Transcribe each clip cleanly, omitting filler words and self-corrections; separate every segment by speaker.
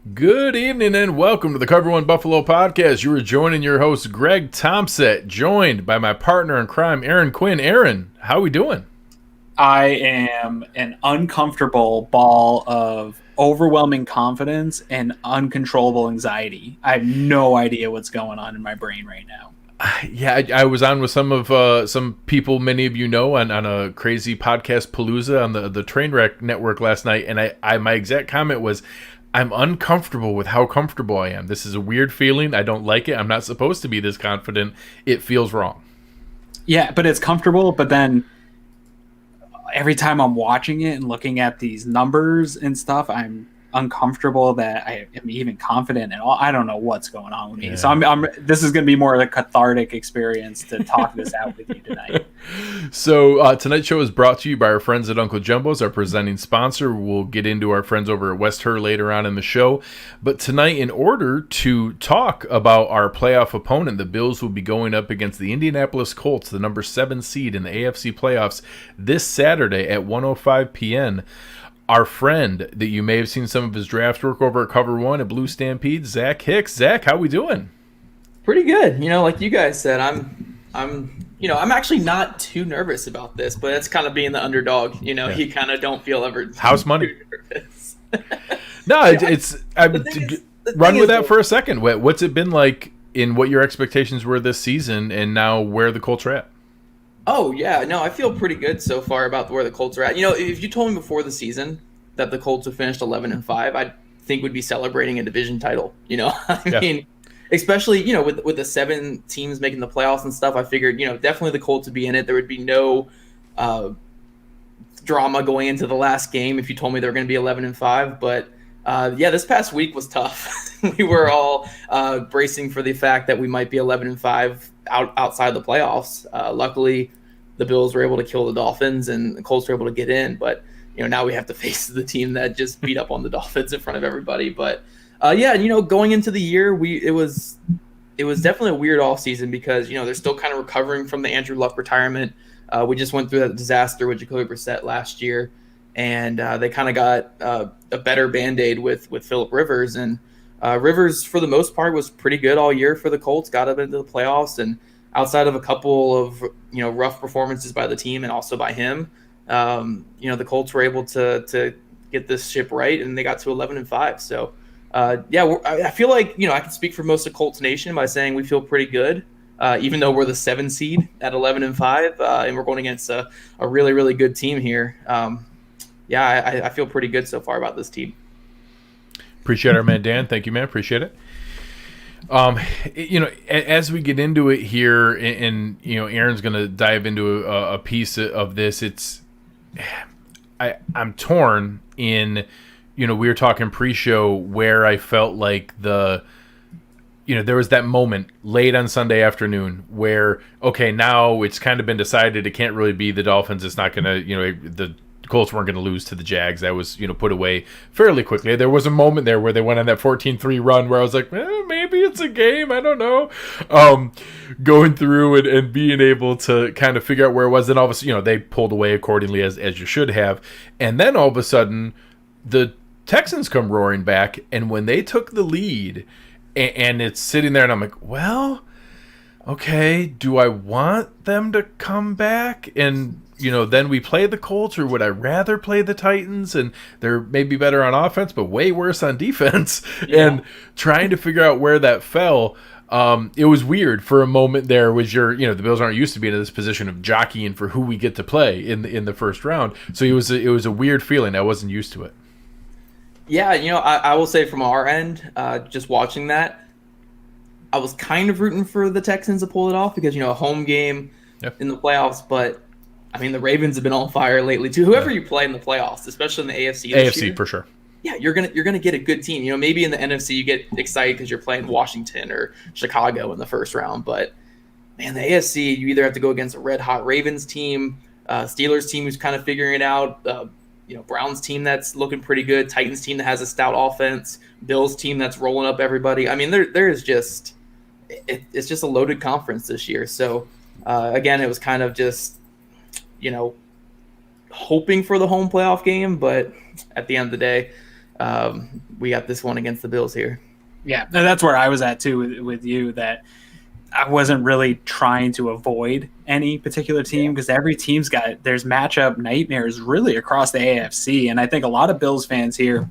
Speaker 1: Good evening and welcome to the Cover One Buffalo podcast. You are joining your host Greg Tompsett, joined by my partner in crime, Aaron Quinn. Aaron, how we doing?
Speaker 2: I am an uncomfortable ball of overwhelming confidence and uncontrollable anxiety. I have no idea what's going on in my brain right now.
Speaker 1: Yeah, I was on with some people many of you know on a crazy podcast palooza on the Trainwreck Network last night, and I my exact comment was, I'm uncomfortable with how comfortable I am. This is a weird feeling. I don't like it. I'm not supposed to be this confident. It feels wrong.
Speaker 2: Yeah, but it's comfortable, but then every time I'm watching it and looking at these numbers and stuff, I'm uncomfortable that I am even confident at all. I don't know what's going on with me. Yeah. So I'm this is going to be more of a cathartic experience to talk this out with you tonight.
Speaker 1: So tonight's show is brought to you by our friends at Uncle Jumbo's, our presenting sponsor. We'll get into our friends over at West Her later on in the show. But tonight, in order to talk about our playoff opponent, the Bills will be going up against the Indianapolis Colts, the number 7 seed in the AFC playoffs, this Saturday at 1:05 p.m. Our friend that you may have seen some of his draft work over at Cover One at Blue Stampede, Zach Hicks. Zach, how we doing?
Speaker 3: Pretty good. Like you guys said, I'm actually not too nervous about this, but it's kind of being the underdog. Yeah. You kind of don't feel ever
Speaker 1: house money.
Speaker 3: Nervous.
Speaker 1: No, run with that for a second. What's it been like in what your expectations were this season, and now where the Colts are at?
Speaker 3: Oh, yeah. No, I feel pretty good so far about where the Colts are at. If you told me before the season that the Colts had finished 11-5, I think we'd be celebrating a division title. I mean, especially, with the 7 teams making the playoffs and stuff, I figured, definitely the Colts would be in it. There would be no drama going into the last game if you told me they were going to be 11-5. But, this past week was tough. We were all bracing for the fact that we might be 11-5 outside the playoffs. Luckily, the Bills were able to kill the Dolphins and the Colts were able to get in, but now we have to face the team that just beat up on the Dolphins in front of everybody. But going into the year, it was definitely a weird offseason because they're still kind of recovering from the Andrew Luck retirement. We just went through that disaster with Jacoby Brissett last year, and they kind of got a better Band-Aid with Phillip Rivers, and Rivers for the most part was pretty good all year for the Colts. Got up into the playoffs, and outside of a couple of rough performances by the team and also by him, the Colts were able to get this ship right, and they got to 11-5. So I feel like I can speak for most of Colts Nation by saying we feel pretty good, even though we're the 7 seed at 11-5, and we're going against a really, really good team here. I feel pretty good so far about this team.
Speaker 1: Appreciate our man Dan. Thank you, man. Appreciate it. As we get into it here, and Aaron's going to dive into a piece of this. I'm torn in. We were talking pre-show where I felt like there was that moment late on Sunday afternoon where, okay, now it's kind of been decided it can't really be the Dolphins. It's not going to, the Colts weren't going to lose to the Jags. That was, put away fairly quickly. There was a moment there where they went on that 14-3 run where I was like, maybe it's a game. I don't know. Going through and being able to kind of figure out where it was. Then all of a sudden, they pulled away accordingly as you should have. And then all of a sudden, the Texans come roaring back. And when they took the lead and it's sitting there and I'm like, well, okay, do I want them to come back? And then we play the Colts, or would I rather play the Titans? And they're maybe better on offense, but way worse on defense. Yeah. And trying to figure out where that fell, it was weird for a moment there. Was the Bills aren't used to being in this position of jockeying for who we get to play in the first round. So it was a weird feeling. I wasn't used to it.
Speaker 3: Yeah, I will say from our end, just watching that, I was kind of rooting for the Texans to pull it off because a home game in the playoffs, but. I mean, the Ravens have been on fire lately too. Whoever you play in the playoffs, especially in the AFC this year,
Speaker 1: for sure.
Speaker 3: Yeah, you're gonna get a good team. Maybe in the NFC you get excited because you're playing Washington or Chicago in the first round, but man, the AFC you either have to go against a red hot Ravens team, Steelers team who's kind of figuring it out, Browns team that's looking pretty good, Titans team that has a stout offense, Bills team that's rolling up everybody. I mean, there is just it's just a loaded conference this year. So again, it was kind of just. Hoping for the home playoff game, but at the end of the day, we got this one against the Bills here.
Speaker 2: Yeah, that's where I was at too with you, that I wasn't really trying to avoid any particular team because every team's there's matchup nightmares really across the AFC. And I think a lot of Bills fans here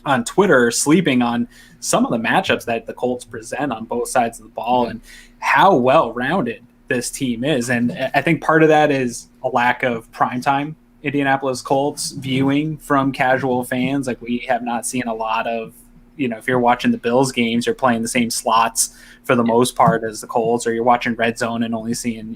Speaker 2: on Twitter are sleeping on some of the matchups that the Colts present on both sides of the ball and how well-rounded this team is. And I think part of that is a lack of primetime Indianapolis Colts viewing from casual fans. Like, we have not seen a lot of, if you're watching the Bills games, you're playing the same slots for the most part as the Colts, or you're watching Red Zone and only seeing,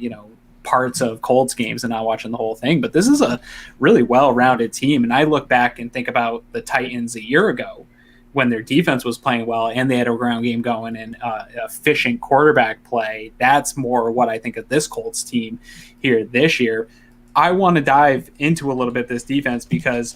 Speaker 2: parts of Colts games and not watching the whole thing. But this is a really well-rounded team. And I look back and think about the Titans a year ago when their defense was playing well and they had a ground game going and efficient quarterback play. That's more what I think of this Colts team here this year. I want to dive into a little bit this defense because,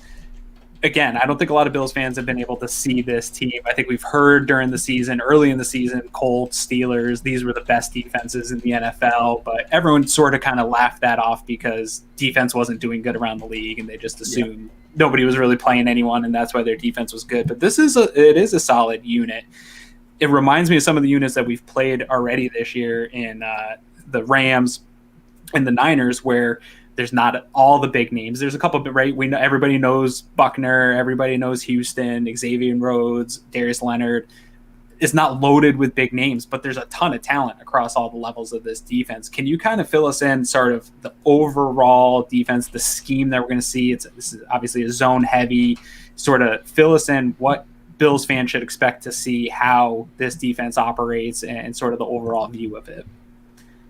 Speaker 2: again, I don't think a lot of Bills fans have been able to see this team. I think we've heard during the season, early in the season, Colts, Steelers, these were the best defenses in the NFL, but everyone sort of kind of laughed that off because defense wasn't doing good around the league and they just assumed nobody was really playing anyone and that's why their defense was good. But it is a solid unit. It reminds me of some of the units that we've played already this year in the Rams and the Niners, where there's not all the big names. There's a couple, right? We know everybody knows Buckner, everybody knows Houston, Xavier Rhodes, Darius Leonard. It's not loaded with big names, but there's a ton of talent across all the levels of this defense. Can you kind of fill us in sort of the overall defense, the scheme that we're going to see? This is obviously a zone heavy, sort of fill us in what Bills fans should expect to see, how this defense operates and sort of the overall view of it.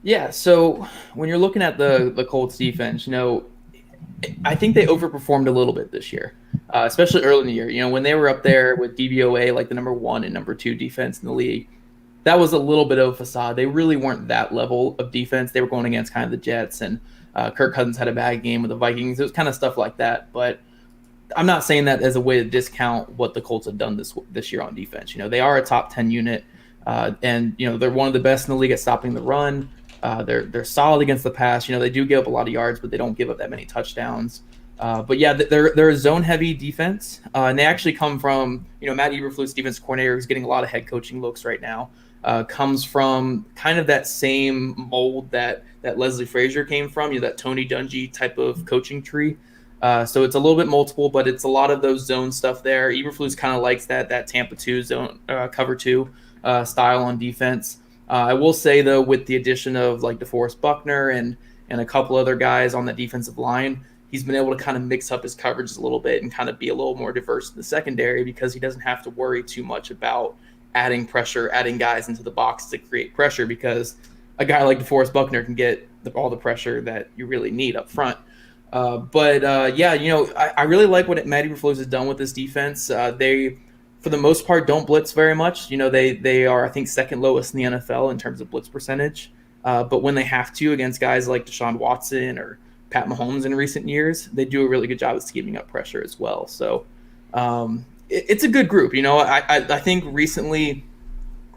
Speaker 3: Yeah, so when you're looking at the Colts defense, I think they overperformed a little bit this year, especially early in the year. When they were up there with DVOA, like the number 1 and number 2 defense in the league, that was a little bit of a facade. They really weren't that level of defense. They were going against kind of the Jets, and Kirk Cousins had a bad game with the Vikings. It was kind of stuff like that. But I'm not saying that as a way to discount what the Colts have done this year on defense. They are a top 10 unit, and they're one of the best in the league at stopping the run. They're solid against the pass. They do give up a lot of yards, but they don't give up that many touchdowns. But yeah, they're a zone heavy defense, and they actually come from Matt Eberflus, defense coordinator, who's getting a lot of head coaching looks right now. Comes from kind of that same mold that Leslie Frazier came from, that Tony Dungy type of coaching tree. So it's a little bit multiple, but it's a lot of those zone stuff there. Eberflus kind of likes that Tampa 2 zone cover 2 style on defense. I will say, though, with the addition of like DeForest Buckner and a couple other guys on the defensive line, he's been able to kind of mix up his coverages a little bit and kind of be a little more diverse in the secondary because he doesn't have to worry too much about adding pressure, adding guys into the box to create pressure, because a guy like DeForest Buckner can get all the pressure that you really need up front. But I really like what Matt Eberflus has done with this defense. They, for the most part, don't blitz very much. They are, I think, second lowest in the NFL in terms of blitz percentage. But when they have to against guys like Deshaun Watson or Pat Mahomes in recent years, they do a really good job of scheming up pressure as well. So it's a good group. I think recently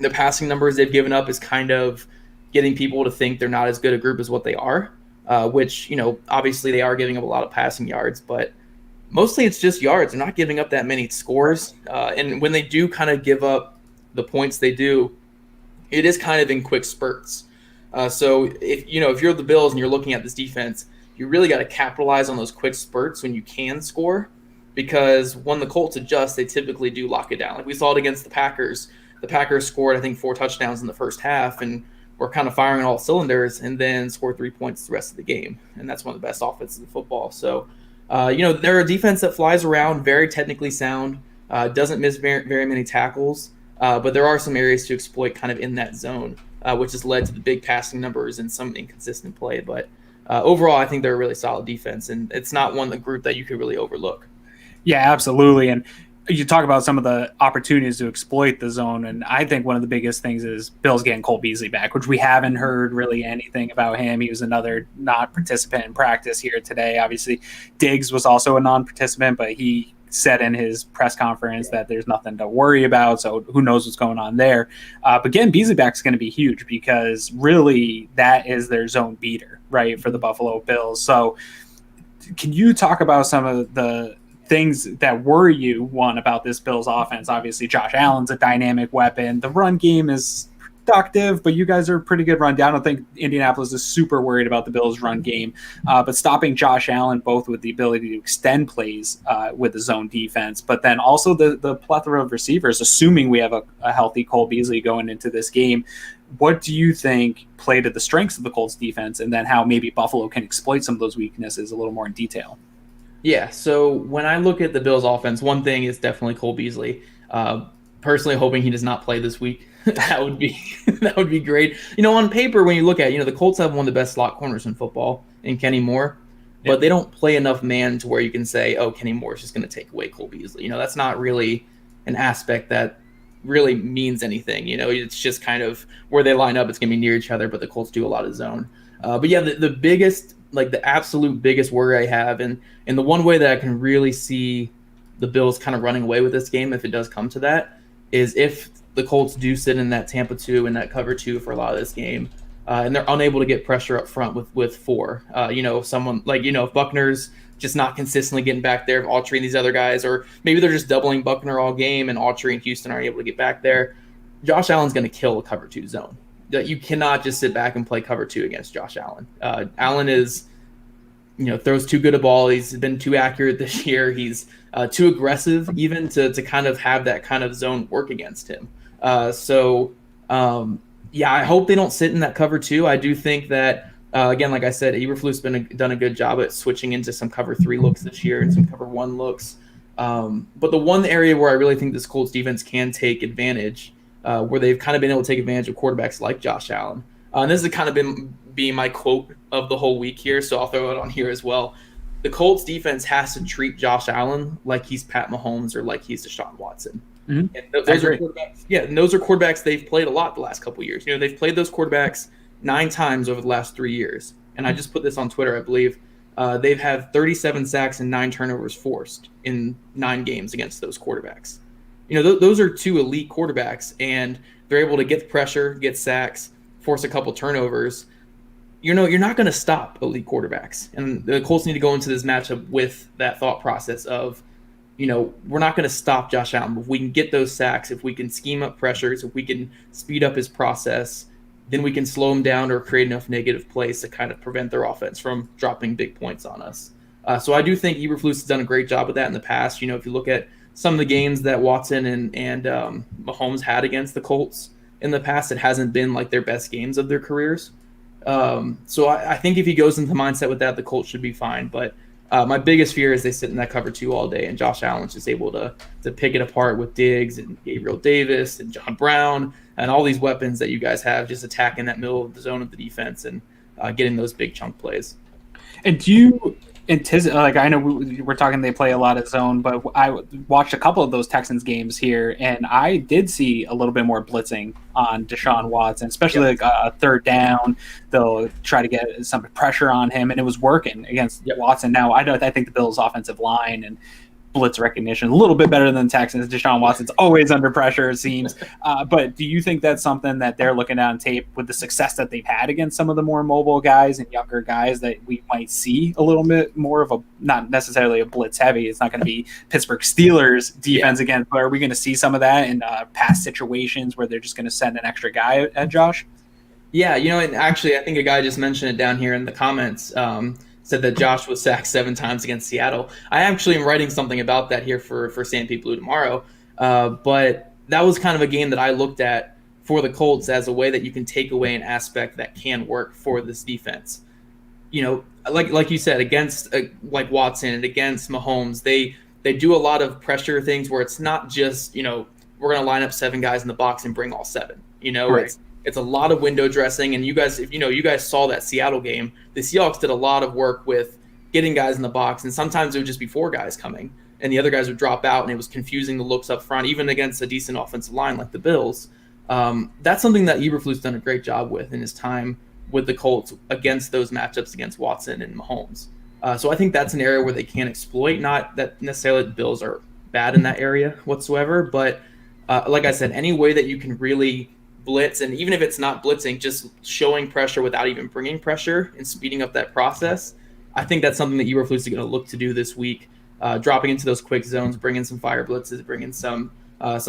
Speaker 3: the passing numbers they've given up is kind of getting people to think they're not as good a group as what they are, which, obviously they are giving up a lot of passing yards, but mostly it's just yards. They're not giving up that many scores. And when they do kind of give up the points they do, it is kind of in quick spurts. So if you're the Bills and you're looking at this defense, you really got to capitalize on those quick spurts when you can score, because when the Colts adjust, they typically do lock it down. Like we saw it against the Packers. The Packers scored, I think, 4 touchdowns in the first half and were kind of firing on all cylinders, and then scored 3 points the rest of the game. And that's one of the best offenses in football. So they're a defense that flies around, very technically sound, doesn't miss very many tackles, but there are some areas to exploit kind of in that zone, which has led to the big passing numbers and some inconsistent play. But overall, I think they're a really solid defense, and it's not the group that you could really overlook.
Speaker 2: Yeah, absolutely. And you talk about some of the opportunities to exploit the zone, and I think one of the biggest things is Bills getting Cole Beasley back, which we haven't heard really anything about him. He was another non-participant in practice here today. Obviously, Diggs was also a non-participant, but he said in his press conference that there's nothing to worry about, so who knows what's going on there. But getting Beasley back is going to be huge, because really that is their zone beater, right, for the Buffalo Bills. So can you talk about some of the things that worry you, one, about this Bills offense. Obviously, Josh Allen's a dynamic weapon. The run game is productive, but you guys are a pretty good run down. I don't think Indianapolis is super worried about the Bills' run game, but stopping Josh Allen, both with the ability to extend plays with the zone defense, but then also the plethora of receivers, assuming we have a healthy Cole Beasley going into this game. What do you think play to the strengths of the Colts defense, and then how maybe Buffalo can exploit some of those weaknesses a little more in detail?
Speaker 3: Yeah, so when I look at the Bills offense, one thing is definitely Cole Beasley. Personally hoping he does not play this week. That would be great. On paper, when you look at, the Colts have one of the best slot corners in football in Kenny Moore, but they don't play enough man to where you can say, oh, Kenny Moore is just going to take away Cole Beasley. That's not really an aspect that really means anything. It's just kind of where they line up. It's going to be near each other, but the Colts do a lot of zone. But yeah, the biggest, the absolute biggest worry I have, and the one way that I can really see the Bills kind of running away with this game, if it does come to that, is if the Colts do sit in that Tampa 2 and that cover 2 for a lot of this game, and they're unable to get pressure up front with 4. Someone if Buckner's just not consistently getting back there, if Autry and these other guys, or maybe they're just doubling Buckner all game and Autry and Houston aren't able to get back there, Josh Allen's going to kill a cover 2 zone. You cannot just sit back and play cover 2 against Josh Allen. Allen is, throws too good a ball. He's been too accurate this year. He's too aggressive even to kind of have that kind of zone work against him. I hope they don't sit in that cover 2. I do think that, again, like I said, Eberflus done a good job at switching into some cover 3 looks this year and some cover 1 looks. But the one area where I really think this Colts defense can take advantage, where they've kind of been able to take advantage of quarterbacks like Josh Allen. And this has kind of been my quote of the whole week here, so I'll throw it on here as well. The Colts defense has to treat Josh Allen like he's Pat Mahomes or like he's Deshaun Watson.
Speaker 2: Mm-hmm.
Speaker 3: And those are quarterbacks. Yeah, and those are quarterbacks they've played a lot the last couple of years. They've played those quarterbacks 9 times over the last 3 years. And I just put this on Twitter, I believe. They've had 37 sacks and 9 turnovers forced in 9 games against those quarterbacks. Those are 2 elite quarterbacks, and they're able to get the pressure, get sacks, force a couple turnovers. You're not going to stop elite quarterbacks. And the Colts need to go into this matchup with that thought process of, we're not going to stop Josh Allen. If we can get those sacks, if we can scheme up pressures, if we can speed up his process, then we can slow him down or create enough negative plays to kind of prevent their offense from dropping big points on us. So I do think Eberflus has done a great job with that in the past. If you look at some of the games that Watson and Mahomes had against the Colts in the past, it hasn't been like their best games of their careers. So I think if he goes into the mindset with that, the Colts should be fine. But my biggest fear is they sit in that cover 2 all day, and Josh Allen's just able to pick it apart with Diggs and Gabriel Davis and John Brown and all these weapons that you guys have, just attacking that middle of the zone of the defense and getting those big chunk plays.
Speaker 2: And do you anticipate, I know we're talking they play a lot of zone, but I watched a couple of those Texans games here, and I did see a little bit more blitzing on Deshaun Watson, especially a third down. They'll try to get some pressure on him, and it was working against Watson. Now, I think the Bills' offensive line and blitz recognition a little bit better than the Texans. Deshaun Watson's always under pressure, it seems. But do you think that's something that they're looking at on tape with the success that they've had against some of the more mobile guys and younger guys that we might see a little bit more of not necessarily a blitz heavy? It's not going to be Pittsburgh Steelers defense again, but are we going to see some of that in past situations where they're just going to send an extra guy at Josh?
Speaker 3: Yeah, and actually I think a guy just mentioned it down here in the comments. Said that Josh was sacked 7 times against Seattle. I actually am writing something about that here for Stampede Blue tomorrow. But that was kind of a game that I looked at for the Colts as a way that you can take away an aspect that can work for this defense. Like you said, against like Watson and against Mahomes, they do a lot of pressure things where it's not just, we're going to line up 7 guys in the box and bring all 7.
Speaker 2: Right.
Speaker 3: It's a lot of window dressing, and you guys, if you guys saw that Seattle game, the Seahawks did a lot of work with getting guys in the box, and sometimes it would just be 4 guys coming, and the other guys would drop out, and it was confusing the looks up front, even against a decent offensive line like the Bills. That's something that Eberflus done a great job with in his time with the Colts against those matchups against Watson and Mahomes. So I think that's an area where they can exploit. Not that necessarily the Bills are bad in that area whatsoever, but like I said, any way that you can really blitz, and even if it's not blitzing, just showing pressure without even bringing pressure and speeding up that process, I think that's something that Eberflus is going to look to do this week. dropping into those quick zones, bringing some fire blitzes, bringing some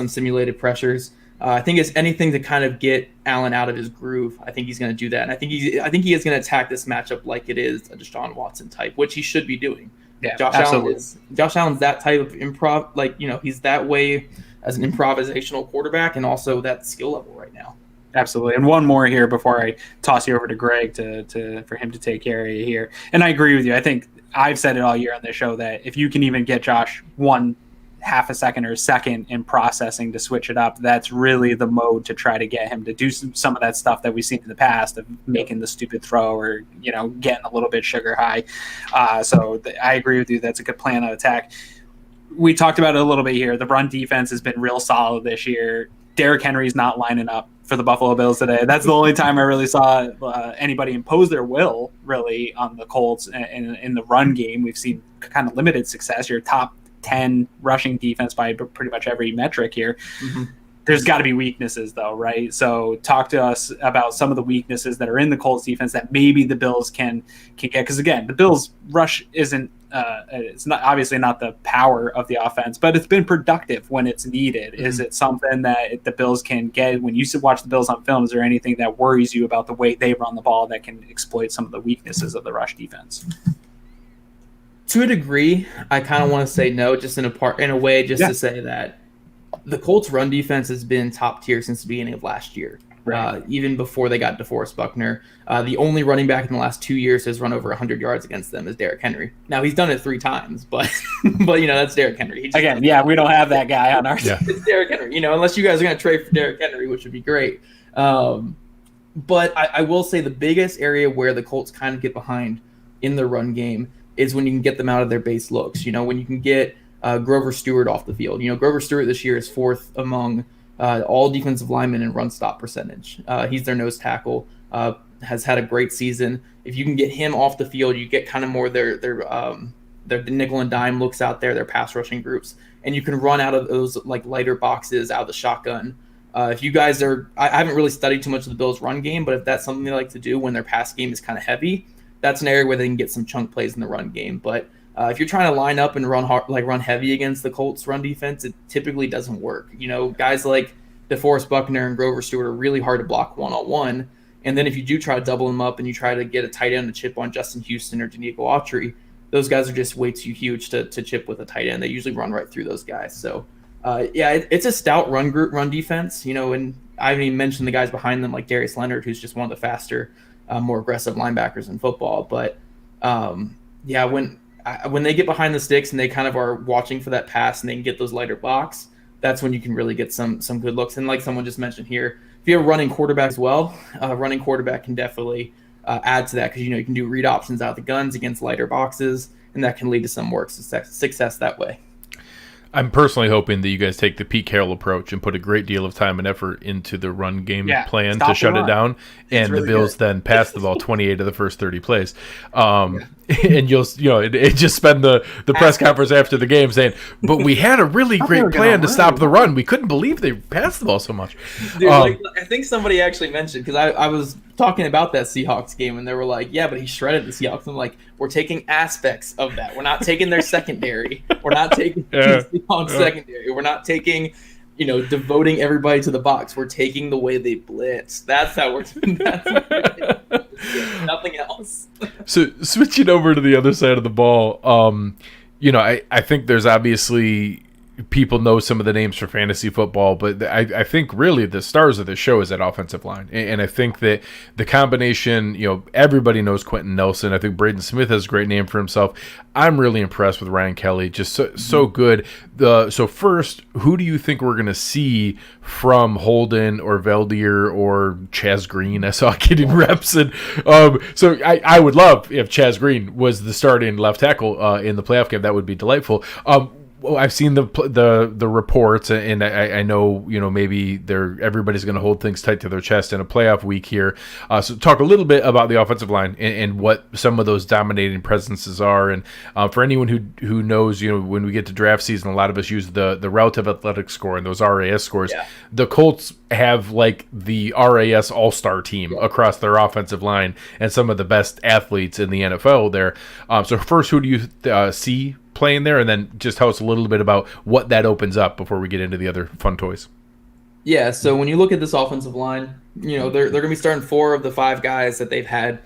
Speaker 3: simulated pressures. I think it's anything to kind of get Allen out of his groove. I think he's going to do that, and I think he is going to attack this matchup like it is a Deshaun Watson type, which he should be doing.
Speaker 2: Yeah,
Speaker 3: Josh Allen's that type of improv, like, you know, he's that way as an improvisational quarterback, and also that skill level right now.
Speaker 2: Absolutely. And one more here before I toss you over to Greg for him to take care of you here. And I agree with you. I think I've said it all year on this show that if you can even get Josh one half a second or a second in processing to switch it up, that's really the mode to try to get him to do some of that stuff that we've seen in the past of making the stupid throw or, you know, getting a little bit sugar high. I agree with you. That's a good plan of attack. We talked about it a little bit here. The run defense has been real solid this year. Derrick Henry's not lining up for the Buffalo Bills today. That's the only time I really saw anybody impose their will really on the Colts in the run game. We've seen kind of limited success. Your top 10 rushing defense by pretty much every metric here. Mm-hmm. There's got to be weaknesses though, right? So talk to us about some of the weaknesses that are in the Colts defense that maybe the Bills can get. Because again, the Bills rush isn't it's not obviously not the power of the offense, but it's been productive when it's needed. Mm-hmm. Is it something that the Bills can get when you watch the Bills on film? Is there anything that worries you about the way they run the ball that can exploit some of the weaknesses of the rush defense?
Speaker 3: To a degree, I kind of want to say no, just in a way, to say that the Colts' run defense has been top tier since the beginning of last year. Right. Even before they got DeForest Buckner. The only running back in the last 2 years has run over 100 yards against them is Derrick Henry. Now, he's done it 3 times, but you know, that's Derrick Henry.
Speaker 2: We don't have that guy on our team.
Speaker 3: It's Derrick Henry, you know, unless you guys are going to trade for Derrick Henry, which would be great. But I will say the biggest area where the Colts kind of get behind in the run game is when you can get them out of their base looks. You know, when you can get Grover Stewart off the field. You know, Grover Stewart this year is 4th among all defensive linemen in run stop percentage. He's their nose tackle, has had a great season. If you can get him off the field, you get kind of more their nickel and dime looks out there, their pass rushing groups, and you can run out of those like lighter boxes out of the shotgun. If you guys I haven't really studied too much of the Bills' run game, but if that's something they like to do when their pass game is kind of heavy, that's an area where they can get some chunk plays in the run game. But if you're trying to line up and run hard, like run heavy against the Colts' run defense, it typically doesn't work. You know, guys like DeForest Buckner and Grover Stewart are really hard to block one-on-one. And then if you do try to double them up and you try to get a tight end to chip on Justin Houston or Danico Autry, those guys are just way too huge to chip with a tight end. They usually run right through those guys. So, it's a stout run defense. You know, and I haven't even mentioned the guys behind them like Darius Leonard, who's just one of the faster, more aggressive linebackers in football. But when they get behind the sticks and they kind of are watching for that pass and they can get those lighter blocks, that's when you can really get some good looks. And like someone just mentioned here, if you have a running quarterback as well, running quarterback can definitely add to that because, you know, you can do read options out of the guns against lighter boxes, and that can lead to some more success that way.
Speaker 1: I'm personally hoping that you guys take the Pete Carroll approach and put a great deal of time and effort into the run game plan to shut it down, and really the Bills then pass the ball 28 of the first 30 plays. And it just spend the press conference after the game saying, but we had a really great plan to stop the run. We couldn't believe they passed the ball so much.
Speaker 3: Dude, I think somebody actually mentioned, because I was talking about that Seahawks game, and they were like, yeah, but he shredded the Seahawks. I'm like, we're taking aspects of that. We're not taking their secondary. We're not taking the Seahawks secondary. We're not taking, you know, devoting everybody to the box. We're taking the way they blitz. That's how we're doing that. Nothing else.
Speaker 1: So switching over to the other side of the ball, I think there's obviously people know some of the names for fantasy football, but I think really the stars of the show is that offensive line. And I think that the combination, you know, everybody knows Quentin Nelson. I think Braden Smith has a great name for himself. I'm really impressed with Ryan Kelly, just so good. So first, who do you think we're going to see from Holden or Veldier or Chaz Green? I saw getting reps. And so I would love if Chaz Green was the starting left tackle in the playoff game. That would be delightful. Well, I've seen the reports, and I know, you know, maybe everybody's going to hold things tight to their chest in a playoff week here. So talk a little bit about the offensive line and what some of those dominating presences are. And for anyone who knows, you know, when we get to draft season, a lot of us use the relative athletic score and those RAS scores. Yeah. The Colts have like the RAS all-star team across their offensive line and some of the best athletes in the NFL there. So first, who do you see playing there, and then just tell us a little bit about what that opens up before we get into the other fun toys.
Speaker 3: Yeah, so when you look at this offensive line, they're going to be starting 4 of the 5 guys that they've had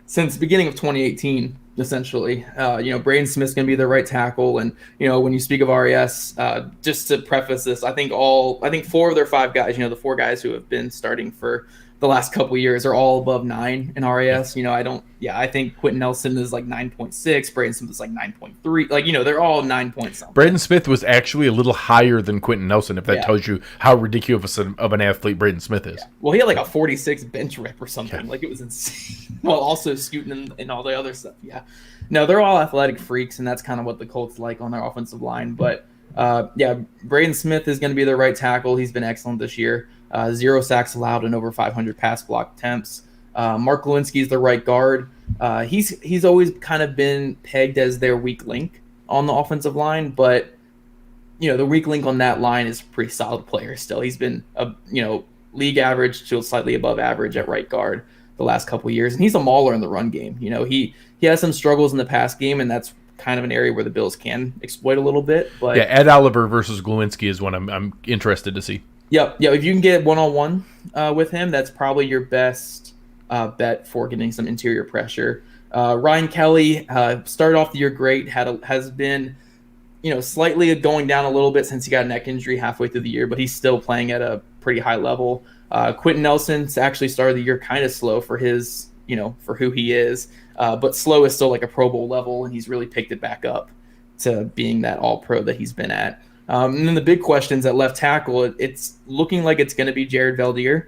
Speaker 3: since the beginning of 2018, essentially. Braden Smith's going to be their right tackle, and when you speak of RES, just to preface this, I think 4 of their 5 guys, the 4 guys who have been starting for the last couple of years are all above 9 in RAS. I think Quentin Nelson is like 9.6, Braden Smith is like 9.3. Like, they're all 9 point something.
Speaker 1: Braden Smith was actually a little higher than Quentin Nelson, if that tells you how ridiculous of an athlete Braden Smith is.
Speaker 3: Yeah. Well, he had like a 46 bench rep or something. Yeah. Like, it was insane. While also scooting and all the other stuff. Yeah. No, they're all athletic freaks, and that's kind of what the Colts like on their offensive line. But, Braden Smith is going to be their right tackle. He's been excellent this year. 0 sacks allowed and over 500 pass block attempts. Mark Lewinsky is the right guard. He's always kind of been pegged as their weak link on the offensive line, but the weak link on that line is a pretty solid player still. He's been league average to slightly above average at right guard the last couple of years, and he's a mauler in the run game. He has some struggles in the pass game, and that's kind of an area where the Bills can exploit a little bit. But
Speaker 1: Ed Oliver versus Glowinski is one I'm interested to see.
Speaker 3: Yeah. If you can get one-on-one with him, that's probably your best bet for getting some interior pressure. Ryan Kelly started off the year great. Has been, slightly going down a little bit since he got a neck injury halfway through the year, but he's still playing at a pretty high level. Quentin Nelson's actually started the year kind of slow for his, for who he is, but slow is still like a Pro Bowl level, and he's really picked it back up to being that All-Pro that he's been at. And then the big questions at left tackle, it's looking like it's going to be Jared Valdir,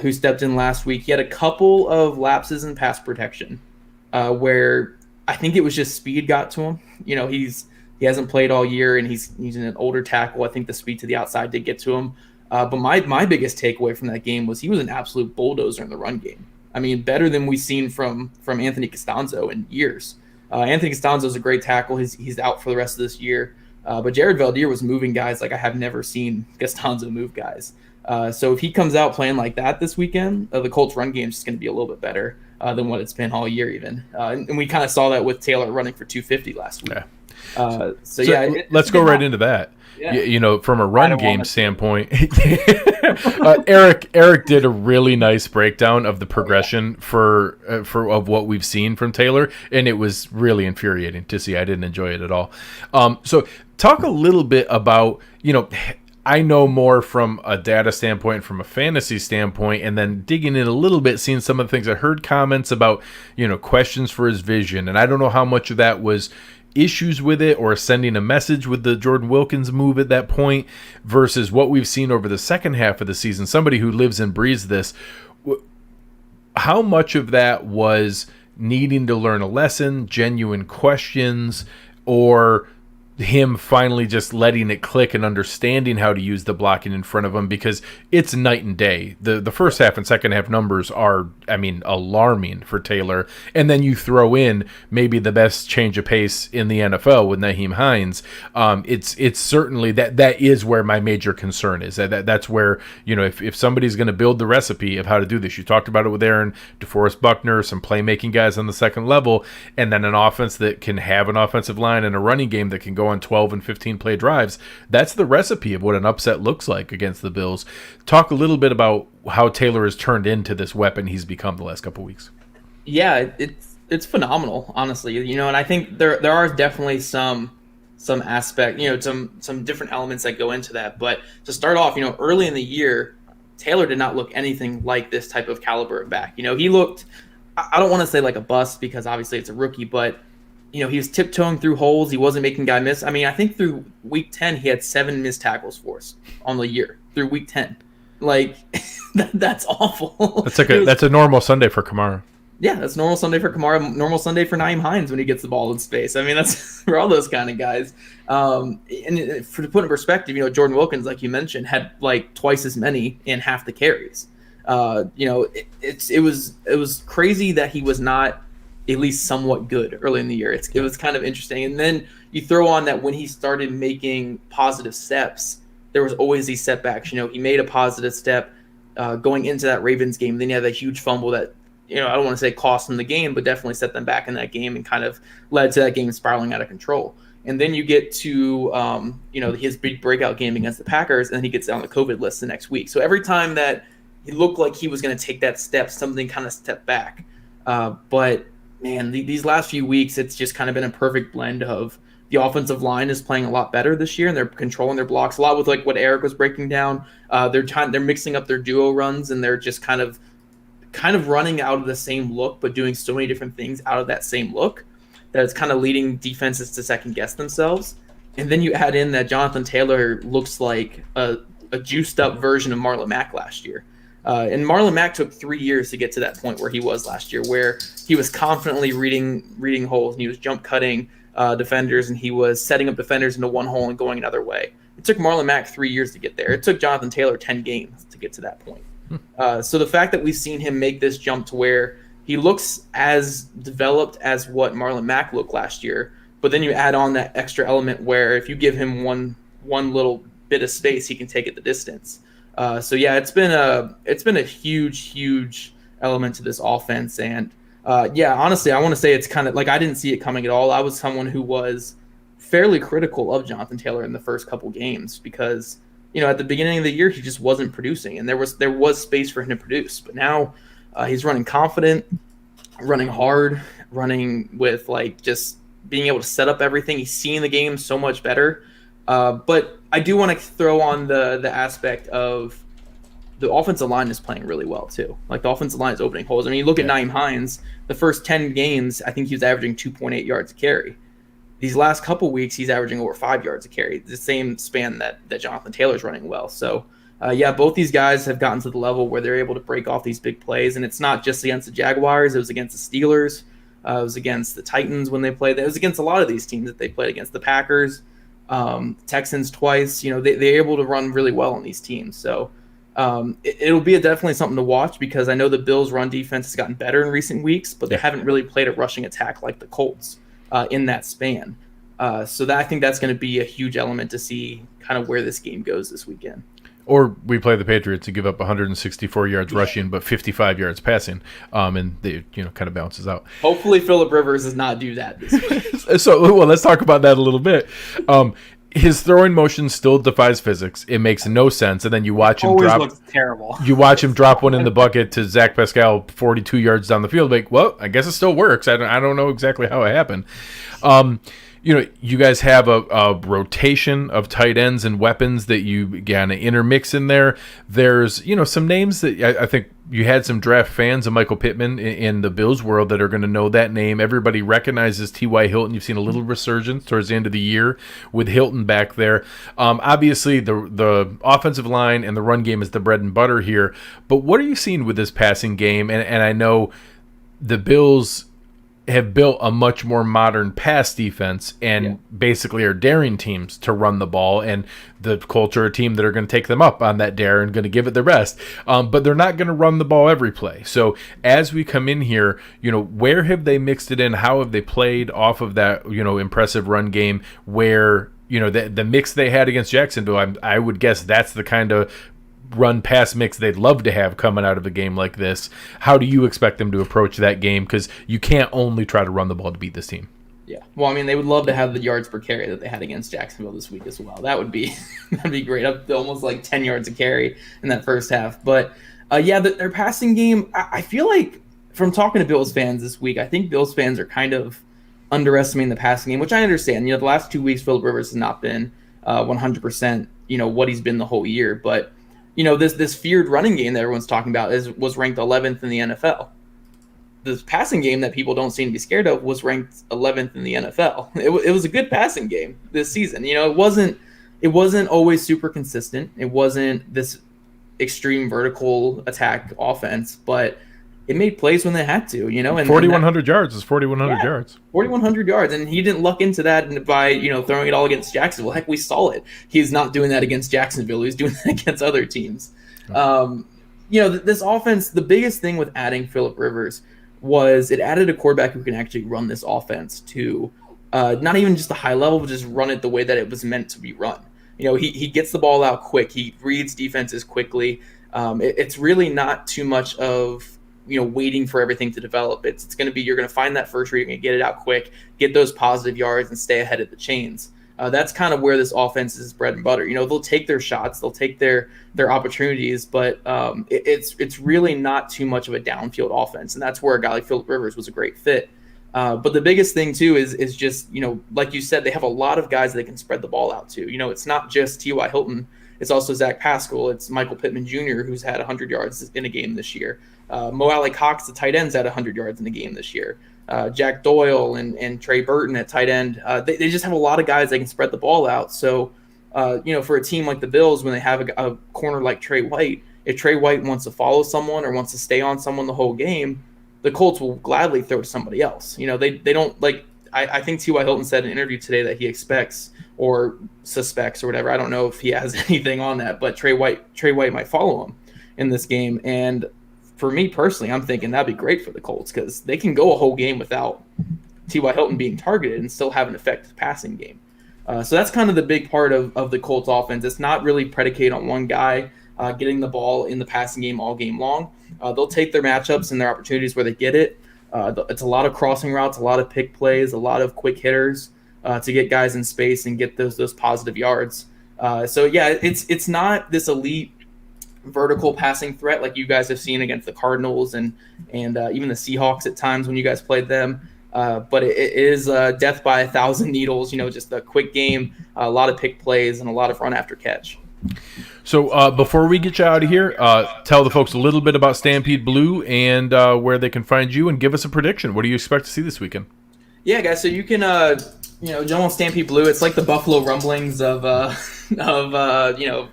Speaker 3: who stepped in last week. He had a couple of lapses in pass protection where I think it was just speed got to him. He hasn't played all year, and he's an older tackle. I think the speed to the outside did get to him. But my biggest takeaway from that game was he was an absolute bulldozer in the run game. I mean, better than we've seen from Anthony Costanzo in years. Anthony Costanzo is a great tackle. He's out for the rest of this year. But Jared Valdir was moving guys like I have never seen Costanzo move guys. So if he comes out playing like that this weekend, the Colts run game is just going to be a little bit better than what it's been all year even. And we kind of saw that with Taylor running for 250 last week.
Speaker 1: Yeah. Let's go right into that. Yeah. From a run game standpoint, Eric did a really nice breakdown of the progression for what we've seen from Taylor, and it was really infuriating to see. I didn't enjoy it at all. So talk a little bit about, I know more from a data standpoint, from a fantasy standpoint, and then digging in a little bit, seeing some of the things I heard comments about, questions for his vision, and I don't know how much of that was issues with it or sending a message with the Jordan Wilkins move at that point versus what we've seen over the second half of the season. Somebody who lives and breathes this, how much of that was needing to learn a lesson, genuine questions, or him finally just letting it click and understanding how to use the blocking in front of him? Because it's night and day. The first half and second half numbers are, alarming for Taylor. And then you throw in maybe the best change of pace in the NFL with Nyheim Hines. It's certainly that is where my major concern is. That's where, if somebody's going to build the recipe of how to do this, you talked about it with Aaron, DeForest Buckner, some playmaking guys on the second level, and then an offense that can have an offensive line and a running game that can go on 12 and 15 play drives. That's the recipe of what an upset looks like against the Bills. Talk a little bit about how Taylor has turned into this weapon he's become the last couple weeks.
Speaker 3: Yeah, it's phenomenal, honestly. And I think there are definitely some aspect, some different elements that go into that. But to start off, early in the year, Taylor did not look anything like this type of caliber of back. He looked, I don't want to say like a bust because obviously it's a rookie, but he was tiptoeing through holes. He wasn't making guy miss. I think through week 10, he had 7 missed tackles for us on the year through week 10. Like, that's awful.
Speaker 1: That's a normal Sunday for Kamara.
Speaker 3: Yeah, that's normal Sunday for Kamara, normal Sunday for Nyheim Hines when he gets the ball in space. That's for all those kind of guys. And to put in perspective, Jordan Wilkins, like you mentioned, had like twice as many in half the carries. It was crazy that he was not at least somewhat good early in the year. It was kind of interesting. And then you throw on that when he started making positive steps, there was always these setbacks. He made a positive step going into that Ravens game. Then he had that huge fumble that, I don't want to say cost them the game, but definitely set them back in that game and kind of led to that game spiraling out of control. And then you get to, his big breakout game against the Packers, and then he gets on the COVID list the next week. So every time that he looked like he was going to take that step, something kind of stepped back. But, man, these last few weeks, it's just kind of been a perfect blend of the offensive line is playing a lot better this year, and they're controlling their blocks a lot with like what Eric was breaking down. They're mixing up their duo runs, and they're just kind of running out of the same look, but doing so many different things out of that same look that it's kind of leading defenses to second guess themselves. And then you add in that Jonathan Taylor looks like a juiced up version of Marlon Mack last year. And Marlon Mack took 3 years to get to that point where he was last year, where he was confidently reading holes, and he was jump cutting defenders, and he was setting up defenders into one hole and going another way. It took Marlon Mack 3 years to get there. It took Jonathan Taylor 10 games to get to that point. So the fact that we've seen him make this jump to where he looks as developed as what Marlon Mack looked last year, but then you add on that extra element where if you give him one little bit of space, he can take it the distance. So yeah, it's been a huge element to this offense. And honestly, I want to say it's kind of like I didn't see it coming at all. I was someone who was fairly critical of Jonathan Taylor in the first couple games because at the beginning of the year he just wasn't producing, and there was space for him to produce. But now he's running confident, running hard, running with like just being able to set up everything. He's seeing the game so much better. But I do want to throw on the aspect of the offensive line is playing really well too. Like the offensive line is opening holes. I mean, you look at Nyheim Hines, the first 10 games, I think he was averaging 2.8 yards a carry. These last couple weeks, he's averaging over 5 yards a carry, the same span that Jonathan Taylor's running well. So, both these guys have gotten to the level where they're able to break off these big plays, and it's not just against the Jaguars. It was against the Steelers. It was against the Titans when they played. It was against a lot of these teams that they played against. The Packers, Texans twice. They're able to run really well on these teams. So it'll be definitely something to watch because I know the Bills' run defense has gotten better in recent weeks, but they haven't really played a rushing attack like the Colts in that span. So I think that's going to be a huge element to see kind of where this game goes this weekend.
Speaker 1: Or we play the Patriots and give up 164 yards rushing, but 55 yards passing, and they kind of balances out.
Speaker 3: Hopefully, Phillip Rivers does not do that this week.
Speaker 1: So, let's talk about that a little bit. His throwing motion still defies physics. It makes no sense, and then you watch him
Speaker 2: looks terrible.
Speaker 1: You watch him drop one in the bucket to Zach Pascal, 42 yards down the field. Like, well, I guess it still works. I don't know exactly how it happened. You guys have a rotation of tight ends and weapons that you kind of intermix in there. There's, some names that I think you had some draft fans of Michael Pittman in the Bills world that are going to know that name. Everybody recognizes T.Y. Hilton. You've seen a little resurgence towards the end of the year with Hilton back there. Obviously, the offensive line and the run game is the bread and butter here. But what are you seeing with this passing game? And I know the Bills have built a much more modern pass defense and basically are daring teams to run the ball, and the Colts are a team that are going to take them up on that dare and going to give it their best, but they're not going to run the ball every play. So as we come in here, where have they mixed it in? How have they played off of that impressive run game where the mix they had against Jacksonville? I would guess that's the kind of run pass mix they'd love to have coming out of a game like this. How do you expect them to approach that game? Because you can't only try to run the ball to beat this team.
Speaker 3: Yeah. Well, I mean, they would love to have the yards per carry that they had against Jacksonville this week as well. That would be great. Up to almost like 10 yards a carry in that first half. But their passing game, I feel like from talking to Bills fans this week, I think Bills fans are kind of underestimating the passing game, which I understand. The last 2 weeks, Phillip Rivers has not been 100%, what he's been the whole year. But this feared running game that everyone's talking about was ranked 11th in the NFL. This passing game that people don't seem to be scared of was ranked 11th in the NFL. It was a good passing game this season. It wasn't always super consistent. It wasn't this extreme vertical attack offense, but it made plays when they had to. And
Speaker 1: 4,100 yards is 4,100 yards.
Speaker 3: 4,100 yards, and he didn't luck into that by throwing it all against Jacksonville. Heck, we saw it. He's not doing that against Jacksonville. He's doing that against other teams. This offense, the biggest thing with adding Phillip Rivers was it added a quarterback who can actually run this offense to not even just a high level, but just run it the way that it was meant to be run. He gets the ball out quick. He reads defenses quickly. It's really not too much of waiting for everything to develop. It's going to be, you're going to find that first read, you're going to get it out quick, get those positive yards, and stay ahead of the chains. That's kind of where this offense is bread and butter. They'll take their shots, they'll take their opportunities, but it's really not too much of a downfield offense, and that's where a guy like Phillip Rivers was a great fit. But the biggest thing too is just, like you said, they have a lot of guys that they can spread the ball out to. It's not just T.Y. Hilton. It's also Zach Pascal. It's Michael Pittman Jr., who's had 100 yards in a game this year. Mo Alley Cox, the tight end's had 100 yards in a game this year. Jack Doyle and Trey Burton at tight end. They just have a lot of guys that can spread the ball out. So, for a team like the Bills, when they have a corner like Trey White, if Trey White wants to follow someone or wants to stay on someone the whole game, the Colts will gladly throw to somebody else. They don't like. I think T.Y. Hilton said in an interview today that he expects or suspects or whatever. I don't know if he has anything on that, but Trey White might follow him in this game. And for me personally, I'm thinking that'd be great for the Colts because they can go a whole game without T.Y. Hilton being targeted and still have an effective passing game. So that's kind of the big part of the Colts offense. It's not really predicated on one guy getting the ball in the passing game all game long. They'll take their matchups and their opportunities where they get it. It's a lot of crossing routes, a lot of pick plays, a lot of quick hitters to get guys in space and get those positive yards. It's not this elite vertical passing threat like you guys have seen against the Cardinals and even the Seahawks at times when you guys played them. But it is death by 1,000 needles, just a quick game, a lot of pick plays, and a lot of run after catch.
Speaker 1: So before we get you out of here, tell the folks a little bit about Stampede Blue and where they can find you, and give us a prediction. What do you expect to see this weekend?
Speaker 3: Yeah, guys. So you can jump on Stampede Blue. It's like the Buffalo Rumblings of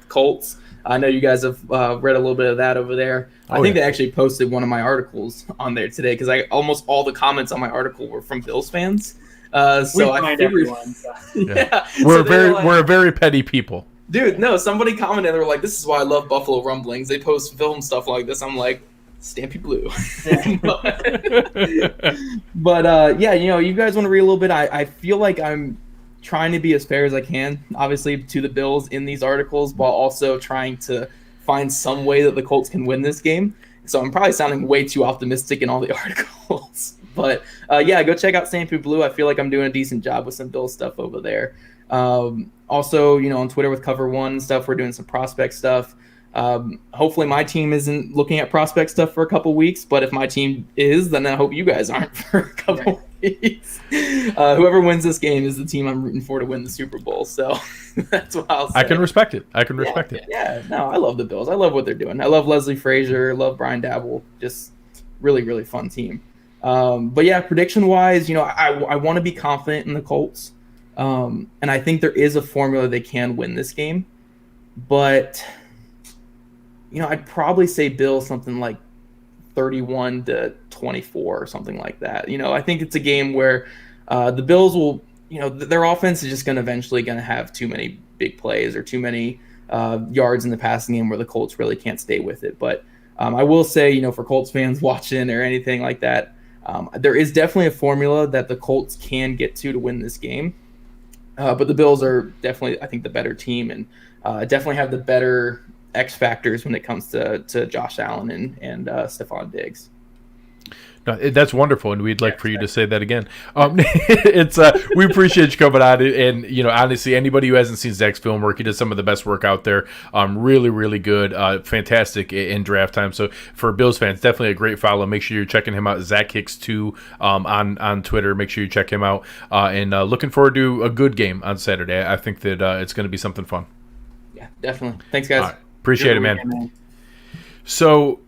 Speaker 3: Colts. I know you guys have read a little bit of that over there. I think they actually posted one of my articles on there today because almost all the comments on my article were from Bills fans. So I figured,
Speaker 1: we're a very petty people.
Speaker 3: Dude, no, somebody commented, they were like, this is why I love Buffalo Rumblings. They post film stuff like this. I'm like, Stampede Blue. but you guys want to read a little bit? I feel like I'm trying to be as fair as I can, obviously, to the Bills in these articles, while also trying to find some way that the Colts can win this game. So I'm probably sounding way too optimistic in all the articles. But, go check out Stampede Blue. I feel like I'm doing a decent job with some Bills stuff over there. Also, on Twitter with Cover One stuff, we're doing some prospect stuff. Hopefully my team isn't looking at prospect stuff for a couple weeks, but if my team is, then I hope you guys aren't for a couple weeks. Whoever wins this game is the team I'm rooting for to win the Super Bowl. So that's what I'll say.
Speaker 1: I can respect it. it.
Speaker 3: Yeah, no, I love the Bills. I love what they're doing. I love Leslie Frazier. I love Brian Dabble. Just really, really fun team. Prediction wise, I want to be confident in the Colts. And I think there is a formula they can win this game, but I'd probably say Bill something like 31-24 or something like that. I think it's a game where the Bills will, their offense is just eventually going to have too many big plays or too many yards in the passing game where the Colts really can't stay with it. But I will say, for Colts fans watching or anything like that, there is definitely a formula that the Colts can get to win this game. But the Bills are definitely, I think, the better team and definitely have the better X factors when it comes to Josh Allen and Stephon Diggs.
Speaker 1: No, that's wonderful, and we'd like for you to say that again. It's we appreciate you coming on, and honestly, anybody who hasn't seen Zach's film work, he does some of the best work out there. Really, really good, fantastic in draft time. So for Bills fans, definitely a great follow. Make sure you're checking him out, Zach Hicks 2 on Twitter. Make sure you check him out, and looking forward to a good game on Saturday. I think that it's going to be something fun.
Speaker 3: Yeah, definitely. Thanks, guys.
Speaker 1: Right. Appreciate it, man. So.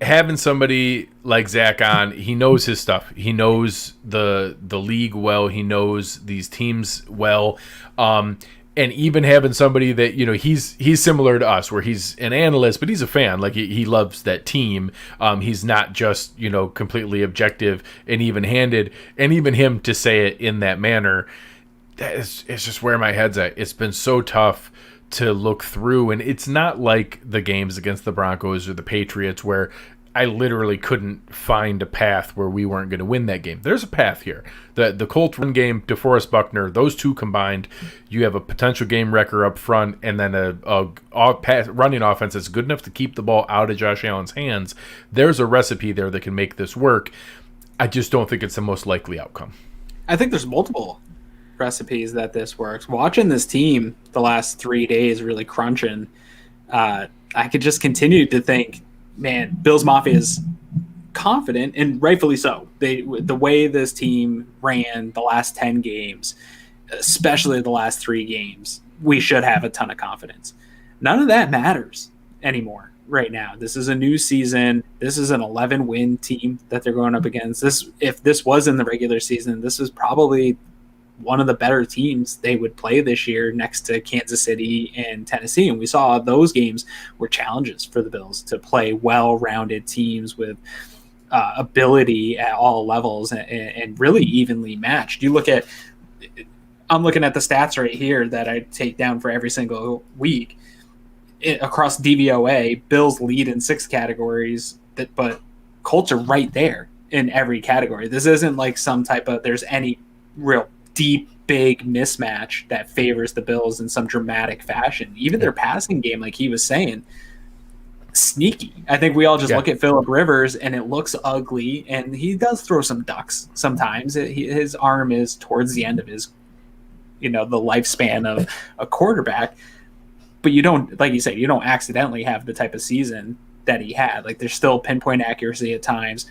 Speaker 1: Having somebody like Zach on, he knows his stuff. He knows the league well. He knows these teams well. And even having somebody that, he's similar to us, where he's an analyst, but he's a fan. Like, he loves that team. He's not just, completely objective and even-handed. And even him to say it in that manner, it's just where my head's at. It's been so tough to look through, and it's not like the games against the Broncos or the Patriots where I literally couldn't find a path where we weren't going to win that game. There's a path here. The Colts run game, DeForest Buckner, those two combined, you have a potential game wrecker up front, and then a running offense that's good enough to keep the ball out of Josh Allen's hands. There's a recipe there that can make this work. I just don't think it's the most likely outcome.
Speaker 2: I think there's multiple recipes that this works. Watching this team the last 3 days really crunching, I could just continue to think, man, Bills Mafia is confident, and rightfully so. The way this team ran the last 10 games, especially the last 3 games, we should have a ton of confidence. None of that matters anymore right now. This is a new season. This is an 11-win team that they're going up against. If this was in the regular season, this is probably one of the better teams they would play this year next to Kansas City and Tennessee. And we saw those games were challenges for the Bills to play well-rounded teams with ability at all levels and really evenly matched. I'm looking at the stats right here that I take down for every single week. Across DVOA, Bills lead in 6 categories, but Colts are right there in every category. This isn't like there's any real deep, big mismatch that favors the Bills in some dramatic fashion. Even their passing game, like he was saying, sneaky. I think we all just look at Phillip Rivers and it looks ugly, and he does throw some ducks sometimes. His arm is towards the end of his, the lifespan of a quarterback. But you don't, like you said, you don't accidentally have the type of season that he had. Like, there's still pinpoint accuracy at times.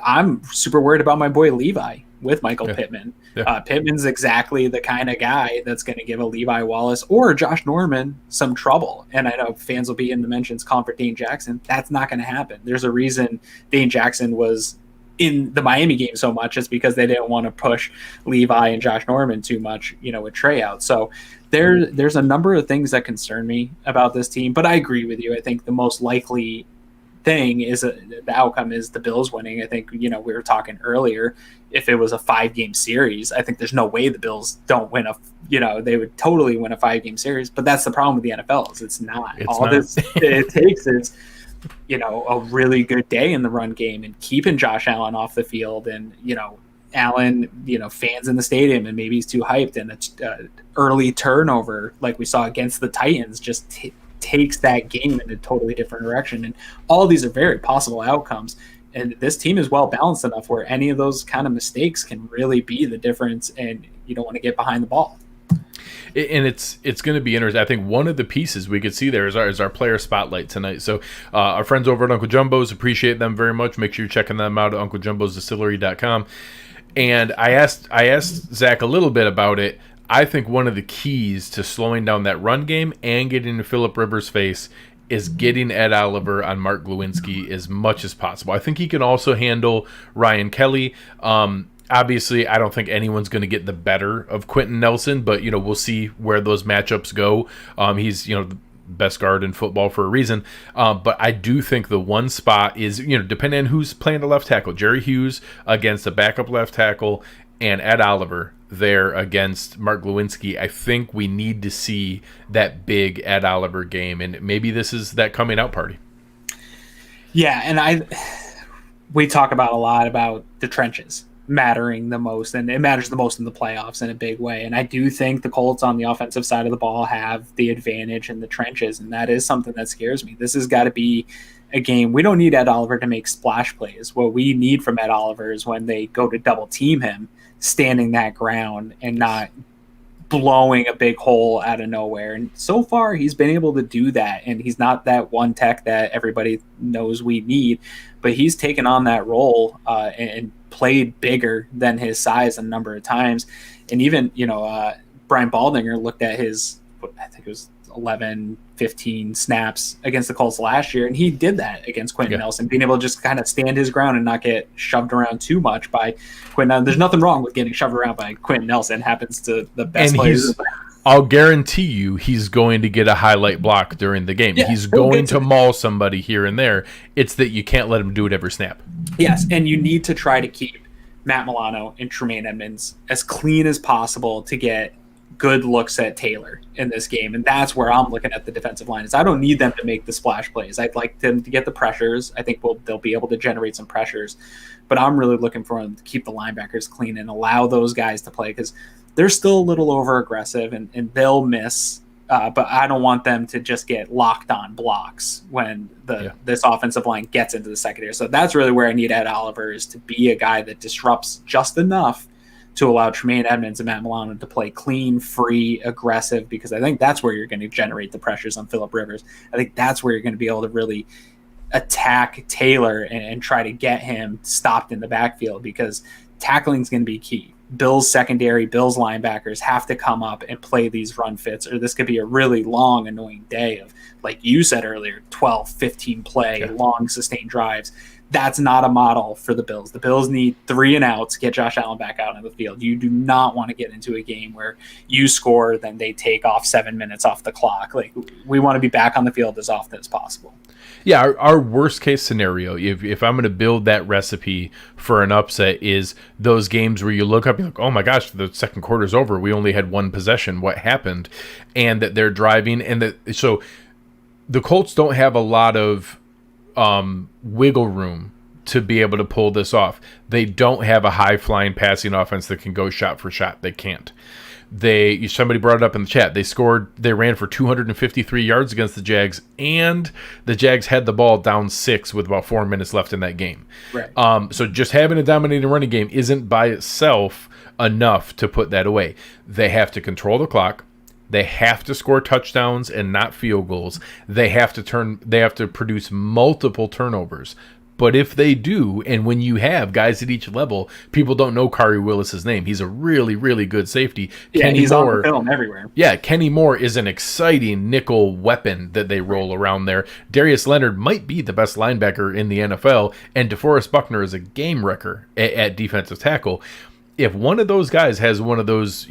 Speaker 2: I'm super worried about my boy Levi with Michael Pittman. Yeah. Pittman's exactly the kind of guy that's going to give a Levi Wallace or Josh Norman some trouble. And I know fans will be in the mentions calling for Dane Jackson. That's not going to happen. There's a reason Dane Jackson was in the Miami game so much. It's because they didn't want to push Levi and Josh Norman too much, with Trey out. So there's a number of things that concern me about this team. But I agree with you. I think the most likely thing is the outcome is the Bills winning. I think, we were talking earlier, if it was a 5-game series, I think there's no way the Bills don't win they would totally win a 5-game series, but that's the problem with the NFL is it's not. It takes is, a really good day in the run game and keeping Josh Allen off the field and, Allen, fans in the stadium and maybe he's too hyped and an early turnover like we saw against the Titans just takes that game in a totally different direction. And all these are very possible outcomes. And this team is well balanced enough where any of those kind of mistakes can really be the difference, and you don't want to get behind the ball.
Speaker 1: And it's going to be interesting. I think one of the pieces we could see there is our player spotlight tonight. So our friends over at Uncle Jumbo's, appreciate them very much. Make sure you're checking them out at UncleJumbosDistillery.com. And I asked Zach a little bit about it. I think one of the keys to slowing down that run game and getting into Phillip Rivers' face is getting Ed Oliver on Mark Glowinski as much as possible. I think he can also handle Ryan Kelly. Obviously, I don't think anyone's going to get the better of Quentin Nelson, but we'll see where those matchups go. He's the best guard in football for a reason. But I do think the one spot is depending on who's playing the left tackle, Jerry Hughes against a backup left tackle and Ed Oliver there against Mark Glowinski. I think we need to see that big Ed Oliver game, and maybe this is that coming out party.
Speaker 2: Yeah, and we talk about a lot about the trenches mattering the most, and it matters the most in the playoffs in a big way. And I do think the Colts on the offensive side of the ball have the advantage in the trenches, and that is something that scares me. This has got to be a game. We don't need Ed Oliver to make splash plays. What we need from Ed Oliver is when they go to double team him, standing that ground and not blowing a big hole out of nowhere. And so far he's been able to do that, and he's not that one tech that everybody knows we need, but he's taken on that role and played bigger than his size a number of times. And even Brian Baldinger looked at his, I think it was 11, 15 snaps against the Colts last year, and he did that against Quentin Nelson, being able to just kind of stand his ground and not get shoved around too much by Quentin. There's nothing wrong with getting shoved around by Quentin Nelson. It happens to the best players.
Speaker 1: I'll guarantee you he's going to get a highlight block during the game. He's going to maul somebody here and there. It's that you can't let him do it every snap.
Speaker 2: Yes, and you need to try to keep Matt Milano and Tremaine Edmonds as clean as possible to get good looks at Taylor in this game, and that's where I'm looking at the defensive line. Is I don't need them to make the splash plays. I'd like them to get the pressures. I think they'll be able to generate some pressures, but I'm really looking for them to keep the linebackers clean and allow those guys to play because they're still a little over aggressive and they'll miss. But I don't want them to just get locked on blocks when this offensive line gets into the secondary. So that's really where I need Ed Oliver, is to be a guy that disrupts just enough to allow Tremaine Edmonds and Matt Milano to play clean, free, aggressive, because I think that's where you're going to generate the pressures on Phillip Rivers. I think that's where you're going to be able to really attack Taylor and try to get him stopped in the backfield, because tackling is going to be key. Bills secondary, Bills linebackers have to come up and play these run fits, or this could be a really long, annoying day of, like you said earlier, 12, 15 play, long, sustained drives. That's not a model for the Bills. The Bills need 3 and outs, get Josh Allen back out on the field. You do not want to get into a game where you score, then they take off 7 minutes off the clock. Like, we want to be back on the field as often as possible.
Speaker 1: Yeah, our worst case scenario, if I'm going to build that recipe for an upset, is those games where you look up and you're like, oh my gosh, the second quarter's over. We only had 1 possession. What happened? And that they're driving. So the Colts don't have a lot of wiggle room to be able to pull this off. They don't have a high-flying passing offense that can go shot for shot. They can't. Somebody brought it up in the chat. They ran for 253 yards against the Jags, and the Jags had the ball down 6 with about 4 minutes left in that game.
Speaker 2: Right.
Speaker 1: So just having a dominating running game isn't by itself enough to put that away. They have to control the clock. They have to score touchdowns and not field goals. They have to produce multiple turnovers. But if they do, and when you have guys at each level, people don't know Kaiir Willis's name. He's a really, really good safety.
Speaker 2: Yeah, he's on the film everywhere.
Speaker 1: Yeah, Kenny Moore is an exciting nickel weapon that they roll around there. Darius Leonard might be the best linebacker in the NFL, and DeForest Buckner is a game wrecker at defensive tackle. If one of those guys has one of those,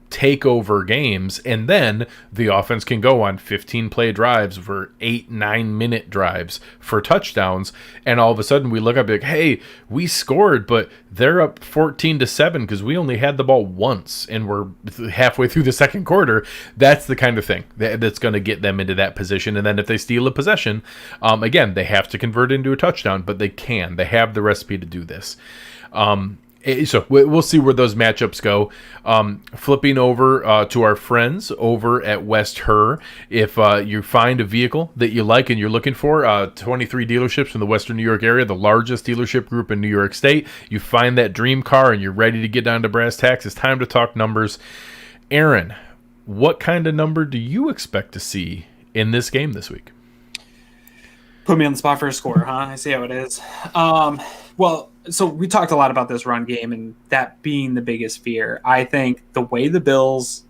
Speaker 1: takeover games, and then the offense can go on 15-play drives for 8-9 minute drives for touchdowns, and all of a sudden we look up like, hey, we scored, but they're up 14-7 because we only had the ball once and we're halfway through the second quarter. That's the kind of thing that's going to get them into that position. And then if they steal a possession, again, they have to convert it into a touchdown, but they have the recipe to do this. So we'll see where those matchups go. Flipping over to our friends over at West Her. If you find a vehicle that you like and you're looking for, 23 dealerships in the Western New York area, the largest dealership group in New York State. You find that dream car and you're ready to get down to brass tacks. It's time to talk numbers. Aaron, what kind of number do you expect to see in this game this week?
Speaker 2: Put me on the spot for a score, huh? I see how it is. So we talked a lot about this run game and that being the biggest fear. I think the way the Bills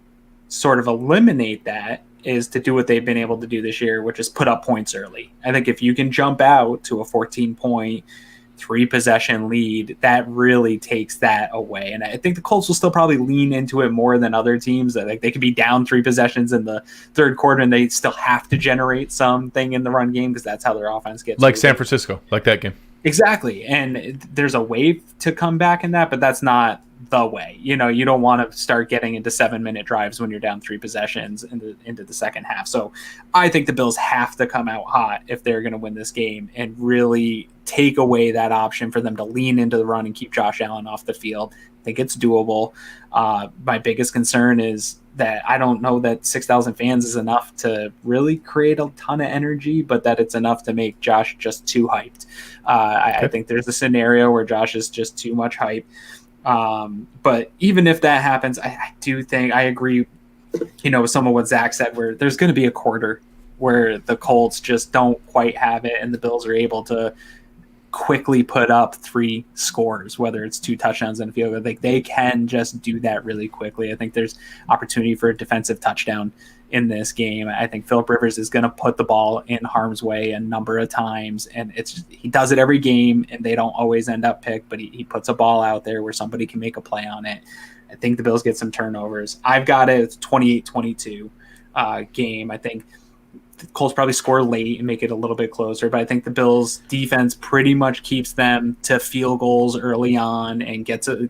Speaker 2: sort of eliminate that is to do what they've been able to do this year, which is put up points early. I think if you can jump out to a 14-point, 3-possession lead, that really takes that away. And I think the Colts will still probably lean into it more than other teams. Like, they could be down 3 possessions in the third quarter and they still have to generate something in the run game because that's how their offense gets.
Speaker 1: Like San Francisco, like that game.
Speaker 2: Exactly. And there's a way to come back in that, but that's not the way. You don't want to start getting into 7-minute drives when you're down 3 possessions into the second half. So I think the Bills have to come out hot if they're going to win this game and really take away that option for them to lean into the run and keep Josh Allen off the field. I think it's doable. My biggest concern is that I don't know that 6,000 fans is enough to really create a ton of energy, but that it's enough to make Josh just too hyped. I think there's a scenario where Josh is just too much hype. But even if that happens, I do think I agree, with some of what Zach said, where there's going to be a quarter where the Colts just don't quite have it and the Bills are able to quickly put up 3 scores, whether it's 2 touchdowns and a field goal. Like, they can just do that really quickly. I think there's opportunity for a defensive touchdown in this game. I think Phillip Rivers is going to put the ball in harm's way a number of times, and he does it every game, and they don't always end up picked, but he puts a ball out there where somebody can make a play on it. I think the Bills get some turnovers. I've got it. It's 28-22 game. I think the Colts probably score late and make it a little bit closer, but I think the Bills defense pretty much keeps them to field goals early on and gets a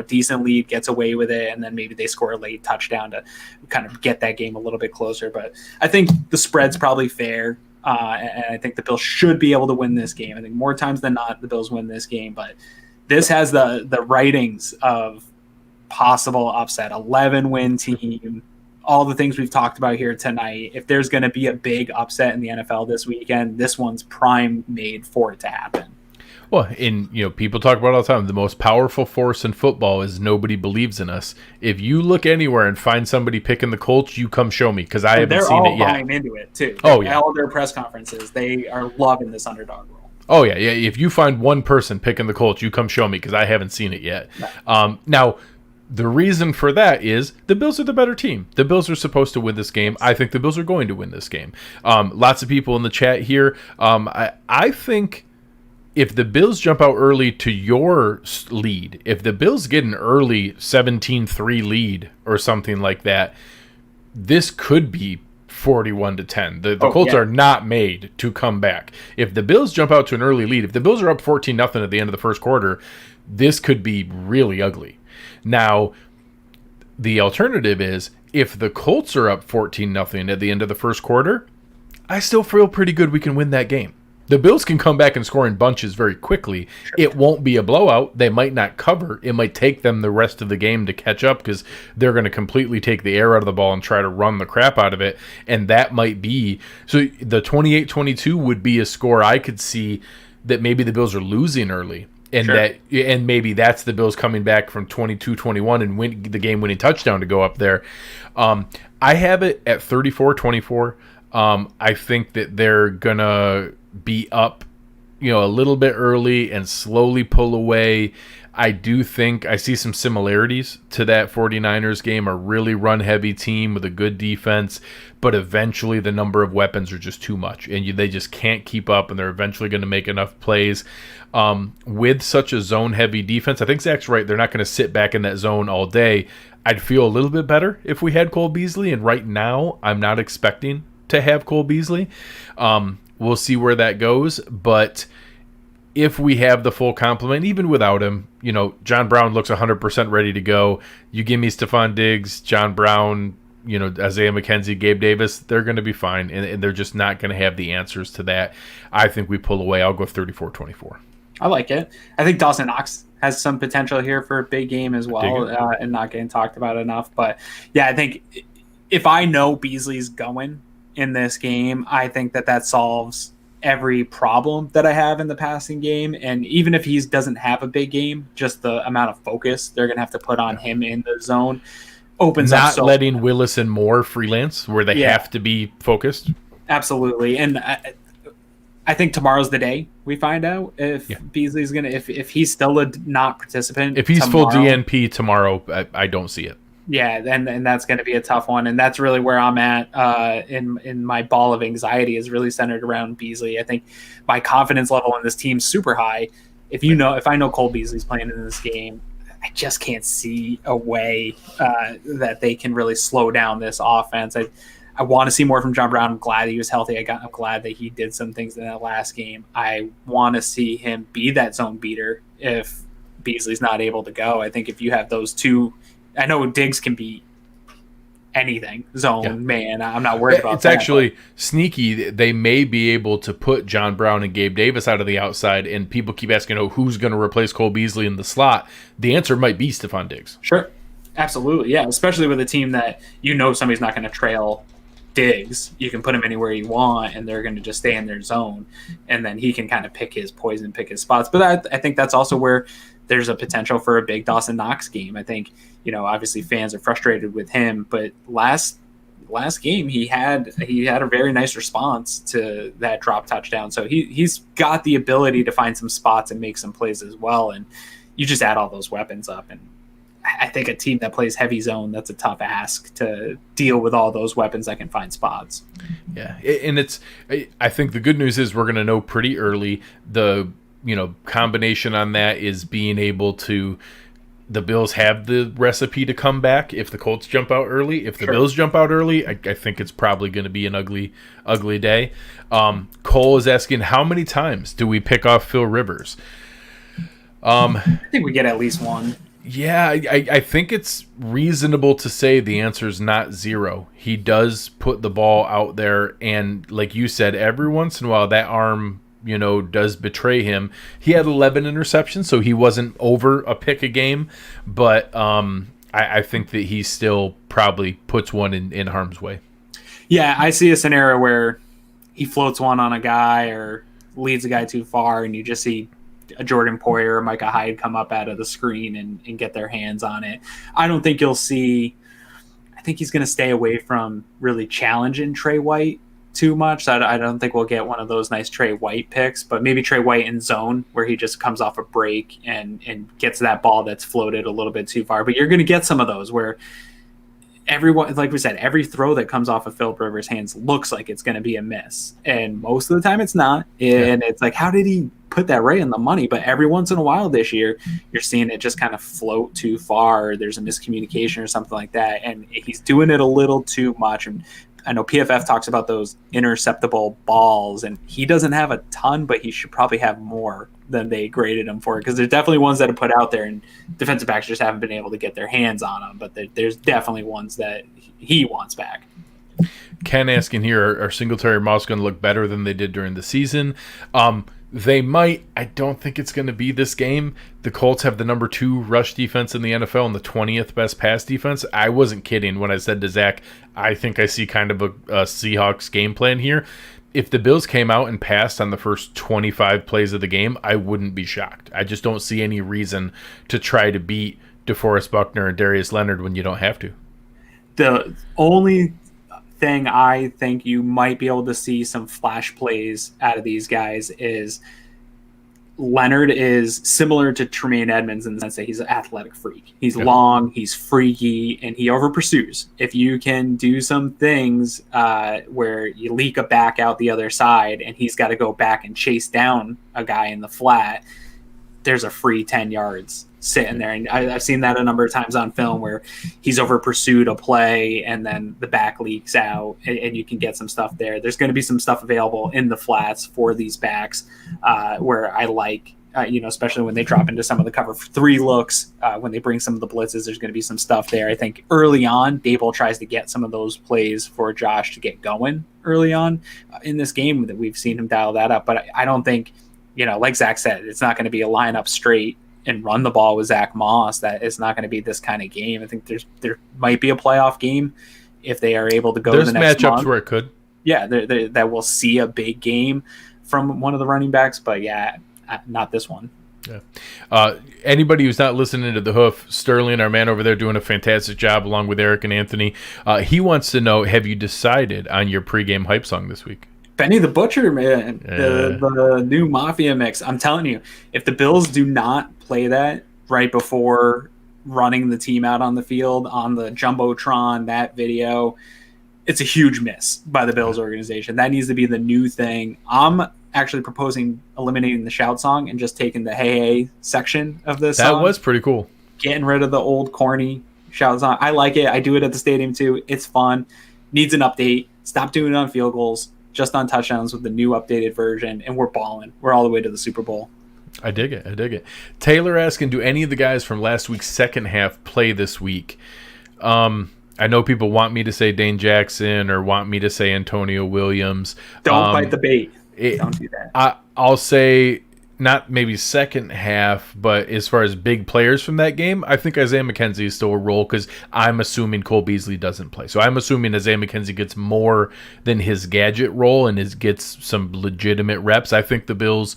Speaker 2: decent lead, gets away with it, and then maybe they score a late touchdown to kind of get that game a little bit closer. But I think the spread's probably fair, and I think the Bills should be able to win this game. I think more times than not the Bills win this game, but this has the writings of possible upset, 11-win team, all the things we've talked about here tonight. If there's going to be a big upset in the NFL this weekend, this one's prime made for it to happen.
Speaker 1: Well, people talk about it all the time. The most powerful force in football is nobody believes in us. If you look anywhere and find somebody picking the Colts, you come show me, because I haven't seen it yet.
Speaker 2: They're all buying into it too.
Speaker 1: Oh yeah,
Speaker 2: all their press conferences, they are loving this underdog role.
Speaker 1: Oh yeah. If you find one person picking the Colts, you come show me, because I haven't seen it yet. No. Now, the reason for that is the Bills are the better team. The Bills are supposed to win this game. I think the Bills are going to win this game. Lots of people in the chat here. I think if the Bills jump out early to your lead, if the Bills get an early 17-3 lead or something like that, this could be 41-10. The Colts are not made to come back. If the Bills jump out to an early lead, if the Bills are up 14-0 at the end of the first quarter, this could be really ugly. Now, the alternative is if the Colts are up 14-0 at the end of the first quarter, I still feel pretty good we can win that game. The Bills can come back and score in bunches very quickly. Sure. It won't be a blowout. They might not cover. It might take them the rest of the game to catch up, because they're going to completely take the air out of the ball and try to run the crap out of it. And that might be – so the 28-22 would be a score I could see that maybe the Bills are losing early. And
Speaker 2: sure.
Speaker 1: and maybe that's the Bills coming back from 22-21 and win the game-winning touchdown to go up there. I have it at 34-24. I think that they're going to be up, a little bit early and slowly pull away. I do think I see some similarities to that 49ers game, a really run-heavy team with a good defense, but eventually the number of weapons are just too much, and they just can't keep up, and they're eventually going to make enough plays. With such a zone-heavy defense, I think Zach's right. They're not going to sit back in that zone all day. I'd feel a little bit better if we had Cole Beasley, and right now I'm not expecting to have Cole Beasley. We'll see where that goes, but if we have the full complement, even without him, John Brown looks 100% ready to go. You give me Stephon Diggs, John Brown, Isaiah McKenzie, Gabe Davis, they're going to be fine, and they're just not going to have the answers to that. I think we pull away. I'll go 34-24.
Speaker 2: I like it. I think Dawson Knox has some potential here for a big game as well, and not getting talked about enough. But, yeah, I think if I know Beasley's going in this game, I think that solves every problem that I have in the passing game. And even if he doesn't have a big game, just the amount of focus they're going to have to put on him in the zone opens up. Not
Speaker 1: letting Willis and Moore freelance where they have to be focused.
Speaker 2: Absolutely. And I think tomorrow's the day we find out if Beasley's going to, if he's still a not participant.
Speaker 1: If he's full DNP tomorrow, I don't see it.
Speaker 2: Yeah, and that's going to be a tough one, and that's really where I'm at in my ball of anxiety is really centered around Beasley. I think my confidence level in this team's super high. If I know Cole Beasley's playing in this game, I just can't see a way that they can really slow down this offense. I want to see more from John Brown. I'm glad he was healthy. I'm glad that he did some things in that last game. I want to see him be that zone beater if Beasley's not able to go. I think if you have those two, I know Diggs can be anything, zone, man. I'm not worried about
Speaker 1: that. It's actually sneaky. They may be able to put John Brown and Gabe Davis out of the outside, and people keep asking, who's going to replace Cole Beasley in the slot? The answer might be Stephon Diggs.
Speaker 2: Sure. Absolutely, yeah. Especially with a team that somebody's not going to trail Diggs. You can put him anywhere you want, and they're going to just stay in their zone, and then he can kind of pick his poison, pick his spots. But I think that's also where there's a potential for a big Dawson Knox game. I think, obviously fans are frustrated with him, but last game he had a very nice response to that drop touchdown. So he's got the ability to find some spots and make some plays as well. And you just add all those weapons up, and I think a team that plays heavy zone, that's a tough ask to deal with all those weapons that can find spots.
Speaker 1: Yeah, and I think the good news is we're going to know pretty early. The combination on that is being able to the Bills have the recipe to come back if the Colts jump out early. If the Bills jump out early, I think it's probably going to be an ugly day. Cole is asking, how many times do we pick off Phil Rivers?
Speaker 2: I think we get at least one.
Speaker 1: Yeah, I think it's reasonable to say the answer is not 0. He does put the ball out there, and like you said, every once in a while that arm, does betray him. He had 11 interceptions, so he wasn't over a pick a game, but I think that he still probably puts one in harm's way.
Speaker 2: Yeah, I see a scenario where he floats one on a guy or leads a guy too far, and you just see a Jordan Poyer or Micah Hyde come up out of the screen and get their hands on it. I don't think you'll see – I think he's going to stay away from really challenging Trey White too much. I don't think we'll get one of those nice Trey White picks, but maybe Trey White in zone where he just comes off a break and gets that ball that's floated a little bit too far. But you're going to get some of those where everyone, like we said, every throw that comes off of Philip Rivers' hands looks like it's going to be a miss. And most of the time it's not. And It's like, how did he put that right in the money? But every once in a while this year, you're seeing it just kind of float too far. There's a miscommunication or something like that. And he's doing it a little too much. And I know PFF talks about those interceptable balls, and he doesn't have a ton, but he should probably have more than they graded him for, because there's definitely ones that are put out there and defensive backs just haven't been able to get their hands on them, but there's definitely ones that he wants back.
Speaker 1: Ken asking here, are Singletary and Moss going to look better than they did during the season? They might. I don't think it's going to be this game. The Colts have the number 2 rush defense in the NFL and the 20th best pass defense. I wasn't kidding when I said to Zach, I think I see kind of a Seahawks game plan here. If the Bills came out and passed on the first 25 plays of the game, I wouldn't be shocked. I just don't see any reason to try to beat DeForest Buckner and Darius Leonard when you don't have to.
Speaker 2: The only thing I think you might be able to see some flash plays out of these guys is Leonard is similar to Tremaine Edmonds in the sense that he's an athletic freak. He's long, he's freaky, and he over pursues. If you can do some things where you leak a back out the other side and he's got to go back and chase down a guy in the flat, there's a free 10 yards sitting there. And I've seen that a number of times on film where he's over pursued a play and then the back leaks out and you can get some stuff there. There's going to be some stuff available in the flats for these backs where I like, especially when they drop into some of the cover 3 looks, when they bring some of the blitzes, there's going to be some stuff there. I think early on, Dable tries to get some of those plays for Josh to get going early on in this game that we've seen him dial that up. But I don't think, like Zach said, it's not going to be a line up straight and run the ball with Zach Moss. That is not going to be this kind of game. I think there might be a playoff game if they are able to go to the next month.
Speaker 1: There's matchups where it could.
Speaker 2: Yeah, that we'll see a big game from one of the running backs, but yeah, not this one.
Speaker 1: Yeah. Anybody who's not listening to The Hoof, Sterling, our man over there, doing a fantastic job along with Eric and Anthony. He wants to know, have you decided on your pregame hype song this week?
Speaker 2: Benny the Butcher, man, the new Mafia mix. I'm telling you, if the Bills do not play that right before running the team out on the field on the Jumbotron, that video, it's a huge miss by the Bills organization. That needs to be the new thing. I'm actually proposing eliminating the shout song and just taking the hey hey section of this song.
Speaker 1: That was pretty cool.
Speaker 2: Getting rid of the old corny shout song. I like it. I do it at the stadium too. It's fun. Needs an update. Stop doing it on field goals. Just on touchdowns with the new updated version, and we're balling. We're all the way to the Super Bowl.
Speaker 1: I dig it. Taylor asking, do any of the guys from last week's second half play this week? I know people want me to say Dane Jackson or want me to say Antonio Williams.
Speaker 2: Don't bite the bait. Don't do that.
Speaker 1: I'll say not maybe second half, but as far as big players from that game, I think Isaiah McKenzie is still a role because I'm assuming Cole Beasley doesn't play. So I'm assuming Isaiah McKenzie gets more than his gadget role and gets some legitimate reps. I think the Bills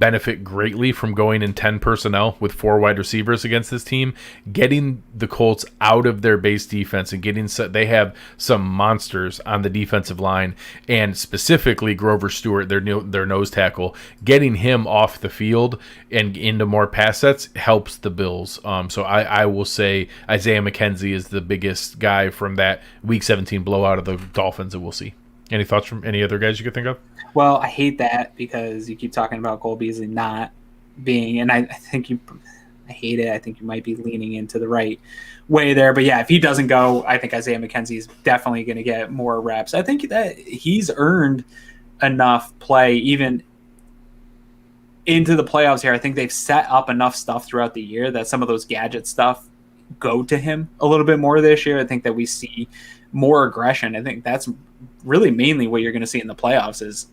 Speaker 1: benefit greatly from going in 10 personnel with 4 wide receivers against this team, getting the Colts out of their base defense and they have some monsters on the defensive line, and specifically Grover Stewart, their nose tackle, getting him off the field and into more pass sets helps the Bills. So I will say Isaiah McKenzie is the biggest guy from that Week 17 blowout of the Dolphins that we'll see. Any thoughts from any other guys you could think of?
Speaker 2: Well, I hate that because you keep talking about Cole Beasley not being, and I think I hate it. I think you might be leaning into the right way there. But yeah, if he doesn't go, I think Isaiah McKenzie is definitely going to get more reps. I think that he's earned enough play even into the playoffs here. I think they've set up enough stuff throughout the year that some of those gadget stuff go to him a little bit more this year. I think that we see more aggression. I think that's really mainly what you're going to see in the playoffs is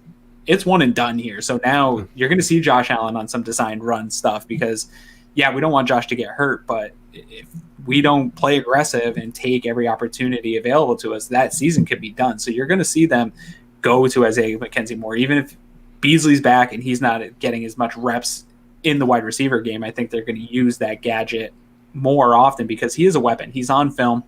Speaker 2: it's one and done here. So now you're going to see Josh Allen on some designed run stuff because, yeah, we don't want Josh to get hurt, but if we don't play aggressive and take every opportunity available to us, that season could be done. So you're going to see them go to Isaiah McKenzie more. Even if Beasley's back and he's not getting as much reps in the wide receiver game, I think they're going to use that gadget more often because he is a weapon. He's on film.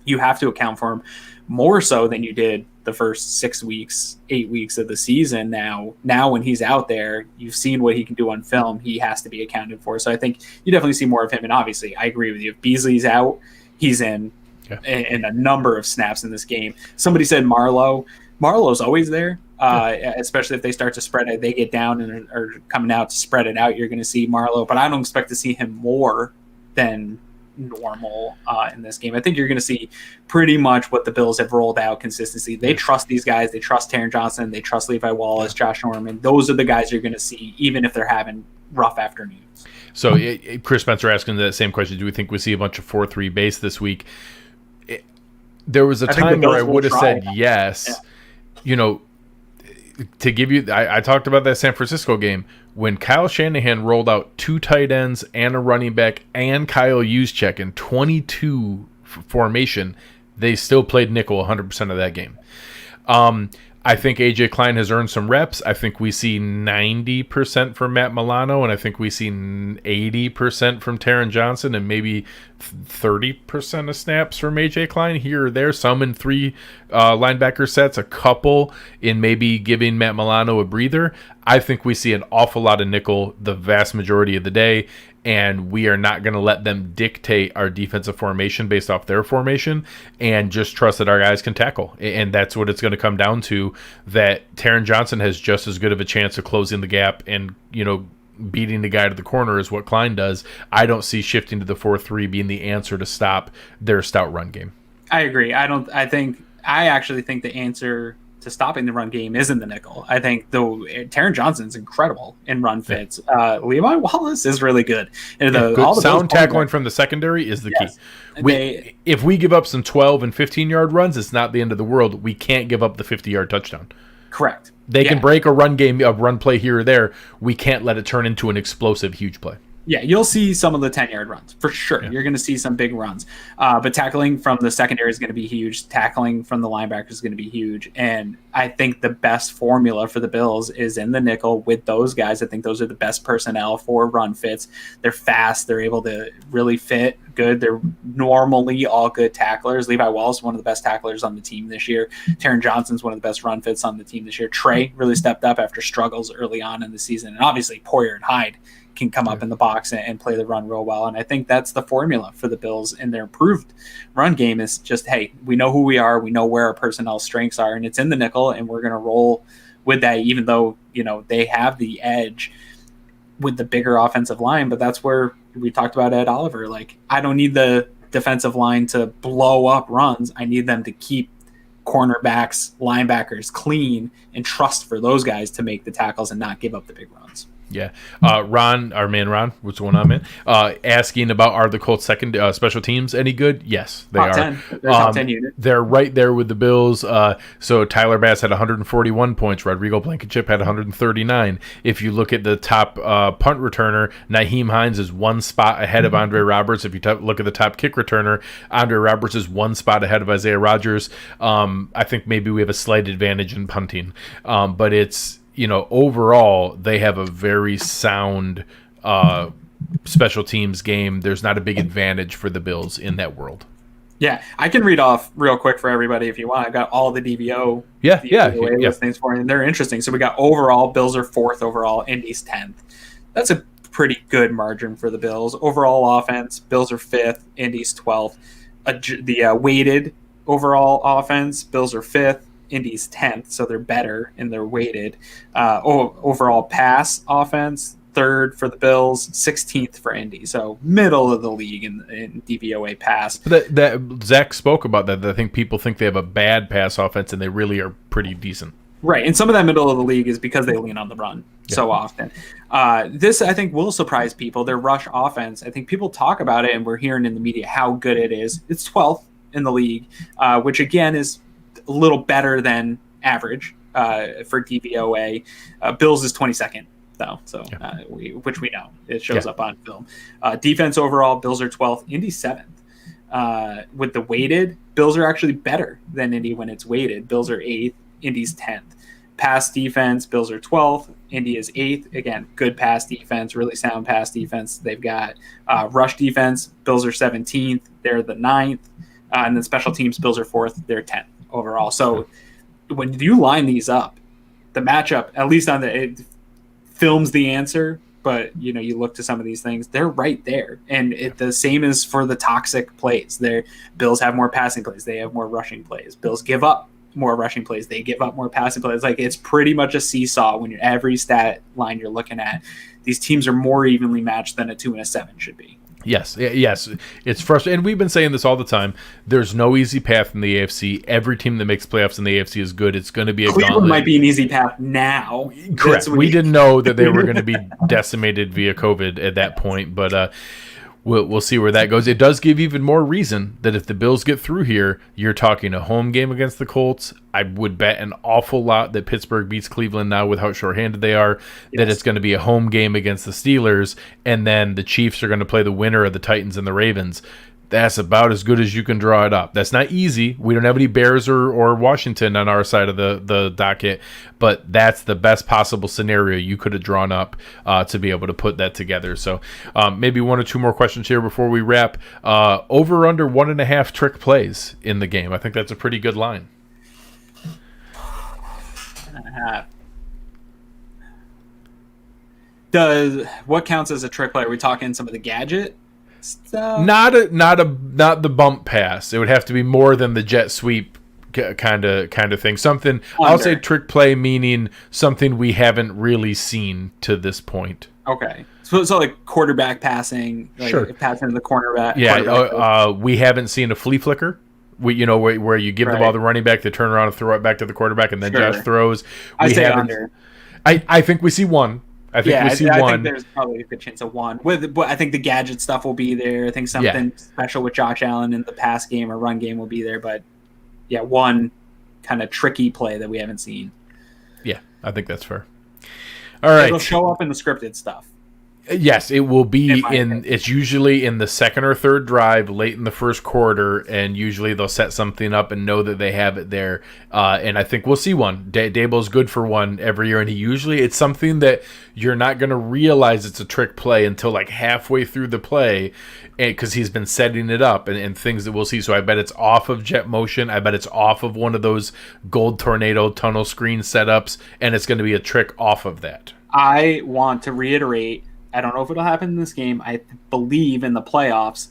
Speaker 2: You have to account for him more so than you did the first 6 weeks, 8 weeks of the season. Now when he's out there, you've seen what he can do on film. He has to be accounted for. So I think you definitely see more of him. And obviously, I agree with you. If Beasley's out, he's in a number of snaps in this game. Somebody said Marlowe. Marlowe's always there, especially if they start to spread it. They get down and are coming out to spread it out. You're going to see Marlowe, but I don't expect to see him more than normal in this game. I think you're going to see pretty much what the Bills have rolled out consistency. They trust these guys. They trust Taron Johnson. They trust Levi Wallace, Josh Norman. Those are the guys you're going to see, even if they're having rough afternoons.
Speaker 1: So Chris Spencer asking the same question. Do we think we see a bunch of 4-3 base this week? There was a time where I would have said yes. Yeah. You know, to give you, I talked about that San Francisco game when Kyle Shanahan rolled out 2 tight ends and a running back and Kyle Juszczyk in 22 formation. They still played nickel 100% of that game. I think AJ Klein has earned some reps. I think we see 90% from Matt Milano, and I think we see 80% from Taron Johnson, and maybe 30% of snaps from AJ Klein here or there. Some in 3 linebacker sets, a couple in maybe giving Matt Milano a breather. I think we see an awful lot of nickel the vast majority of the day, and we are not going to let them dictate our defensive formation based off their formation and just trust that our guys can tackle. And that's what it's going to come down to, that Taron Johnson has just as good of a chance of closing the gap and, you know, beating the guy to the corner as what Klein does. I don't see shifting to the 4-3 being the answer to stop their stout run game. I
Speaker 2: agree. I actually think the answer to stopping the run game is in the nickel. I think though Taron Johnson's incredible in run fits. Levi Wallace is really good. And
Speaker 1: all the sound tackling from the secondary is the key. If we give up some 12 and 15-yard runs, it's not the end of the world. We can't give up the 50-yard touchdown.
Speaker 2: Correct.
Speaker 1: They can break a run play here or there. We can't let it turn into an explosive, huge play.
Speaker 2: Yeah, you'll see some of the 10-yard runs for sure. Yeah. You're going to see some big runs. But tackling from the secondary is going to be huge. Tackling from the linebacker is going to be huge. And I think the best formula for the Bills is in the nickel with those guys. I think those are the best personnel for run fits. They're fast. They're able to really fit good. They're normally all good tacklers. Levi Wallace is one of the best tacklers on the team this year. Taron Johnson's one of the best run fits on the team this year. Trey really stepped up after struggles early on in the season. And obviously Poyer and Hyde can come up in the box and play the run real well. And I think that's the formula for the Bills in their improved run game is just, hey, we know who we are. We know where our personnel strengths are, and it's in the nickel, and we're going to roll with that, even though, you know, they have the edge with the bigger offensive line. But that's where we talked about Ed Oliver. Like, I don't need the defensive line to blow up runs. I need them to keep cornerbacks, linebackers clean and trust for those guys to make the tackles and not give up the big runs.
Speaker 1: Yeah. Ron, our man Ron, what's going on, man? Asking about, are the Colts second special teams any good? Yes, they
Speaker 2: top
Speaker 1: are.
Speaker 2: 10. They're top 10 unit.
Speaker 1: They're right there with the Bills. So Tyler Bass had 141 points. Rodrigo Blankenship had 139. If you look at the top punt returner, Nyheim Hines is 1 spot ahead of Andre Roberts. If you look at the top kick returner, Andre Roberts is 1 spot ahead of Isaiah Rodgers. I think maybe we have a slight advantage in punting, but it's, you know, overall, they have a very sound special teams game. There's not a big advantage for the Bills in that world.
Speaker 2: Yeah, I can read off real quick for everybody if you want. I've got all the DVO listings for you, and they're interesting. So we got overall, Bills are 4th overall, Indy's 10th. That's a pretty good margin for the Bills. Overall offense, Bills are 5th, Indy's 12th. The weighted overall offense, Bills are 5th, Indy's 10th, so they're better and they're weighted. Overall pass offense, third for the Bills, 16th for Indy. So middle of the league in DVOA pass.
Speaker 1: That Zach spoke about that. I think people think they have a bad pass offense, and they really are pretty decent.
Speaker 2: Right, and some of that middle of the league is because they lean on the run so often. This, I think, will surprise people. Their rush offense, I think people talk about it, and we're hearing in the media how good it is. It's 12th in the league, which, again, is a little better than average for DVOA. Bills is 22nd, though, so which we know. It shows up on film. Defense overall, Bills are 12th. Indy's 7th. With the weighted, Bills are actually better than Indy when it's weighted. Bills are 8th. Indy's 10th. Pass defense, Bills are 12th. Indy is 8th. Again, good pass defense, really sound pass defense. They've got rush defense, Bills are 17th. They're the 9th. And then special teams, Bills are 4th. They're 10th overall. So when you line these up, the matchup, at least on it films the answer, but you look to some of these things, they're right there. And the same is for the toxic plays. Bills have more passing plays. They have more rushing plays. Bills give up more rushing plays. They give up more passing plays. Like, it's pretty much a seesaw when every stat line you're looking at. These teams are more evenly matched than a 2 and a 7 should be.
Speaker 1: Yes. It's frustrating. And we've been saying this all the time. There's no easy path in the AFC. Every team that makes playoffs in the AFC is good. It's going to be a
Speaker 2: Cleveland
Speaker 1: gauntlet.
Speaker 2: might be an easy path now.
Speaker 1: Correct. We didn't know that they were going to be decimated via COVID at that point, but we'll see where that goes. It does give even more reason that if the Bills get through here, you're talking a home game against the Colts. I would bet an awful lot that Pittsburgh beats Cleveland now with how shorthanded they are, that it's going to be a home game against the Steelers, and then the Chiefs are going to play the winner of the Titans and the Ravens. That's about as good as you can draw it up. That's not easy. We don't have any Bears or Washington on our side of the docket, but that's the best possible scenario you could have drawn up to be able to put that together. So maybe one or two more questions here before we wrap. Over under 1.5 trick plays in the game. I think that's a pretty good line.
Speaker 2: What counts as a trick play? Are we talking some of the gadget stuff?
Speaker 1: Not the bump pass. It would have to be more than the jet sweep kind of thing. Something I'll say trick play, meaning something we haven't really seen to this point.
Speaker 2: Okay, so like quarterback passing, like passing to the cornerback.
Speaker 1: Yeah, we haven't seen a flea flicker. Where you give the ball to the running back, they turn around and throw it back to the quarterback, and then Josh throws.
Speaker 2: I say under.
Speaker 1: I think we see one. I think
Speaker 2: there's probably a good chance of one. I think the gadget stuff will be there. I think something special with Josh Allen in the pass game or run game will be there. But one kind of tricky play that we haven't seen.
Speaker 1: Yeah, I think that's fair. All right,
Speaker 2: it'll show up in the scripted stuff.
Speaker 1: Yes, it will be it's usually in the second or third drive, late in the first quarter, and usually they'll set something up and know that they have it there. And I think we'll see one. Daboll's good for one every year, and it's something that you're not going to realize it's a trick play until like halfway through the play, because he's been setting it up and things that we'll see. So I bet it's off of jet motion. I bet it's off of one of those gold tornado tunnel screen setups, and it's going to be a trick off of that.
Speaker 2: I want to reiterate, I don't know if it'll happen in this game. I believe in the playoffs,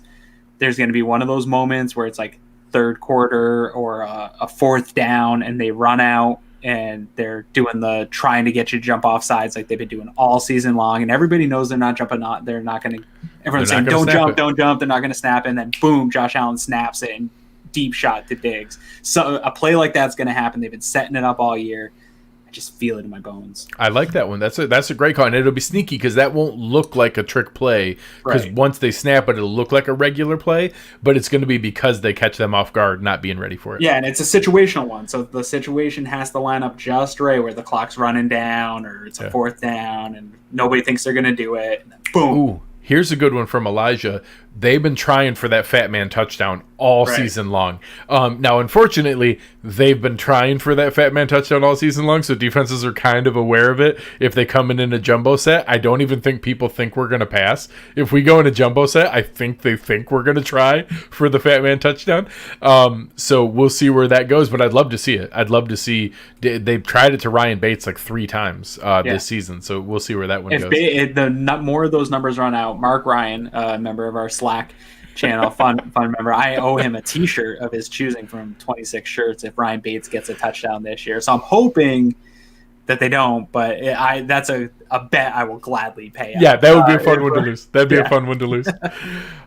Speaker 2: there's going to be one of those moments where it's like third quarter or a fourth down, and they run out and they're doing the trying to get you to jump off sides like they've been doing all season long, and everybody knows they're not jumping on. They're not going to. Everyone's saying don't jump. They're not going to snap it, and then boom, Josh Allen snaps it and deep shot to Diggs. So a play like that's going to happen. They've been setting it up all year. I just feel it in my bones.
Speaker 1: I like that one. That's a great call, and it'll be sneaky because that won't look like a trick play. Because once they snap it, it'll look like a regular play, but it's going to be because they catch them off guard, not being ready for it.
Speaker 2: Yeah, and it's a situational one, so the situation has to line up just right, where the clock's running down or it's a fourth down, and nobody thinks they're going to do it. And then boom.
Speaker 1: Ooh, here's a good one from Elijah. They've been trying for that fat man touchdown all season long. Now, unfortunately, they've been trying for that fat man touchdown all season long, so defenses are kind of aware of it. If they come in a jumbo set, I don't even think people think we're going to pass. If we go in a jumbo set, I think they think we're going to try for the fat man touchdown. So we'll see where that goes, but I'd love to see it. I'd love to see. They've tried it to Ryan Bates like 3 times this season, so we'll see where that one goes.
Speaker 2: If more of those numbers run out, Mark Ryan, a member of our Slack channel, fun member, I owe him a t-shirt of his choosing from 26 shirts if Ryan Bates gets a touchdown this year. So I'm hoping that they don't, but that's a bet I will gladly pay out.
Speaker 1: Yeah, that would be a fun one to lose. That'd be a fun one to lose.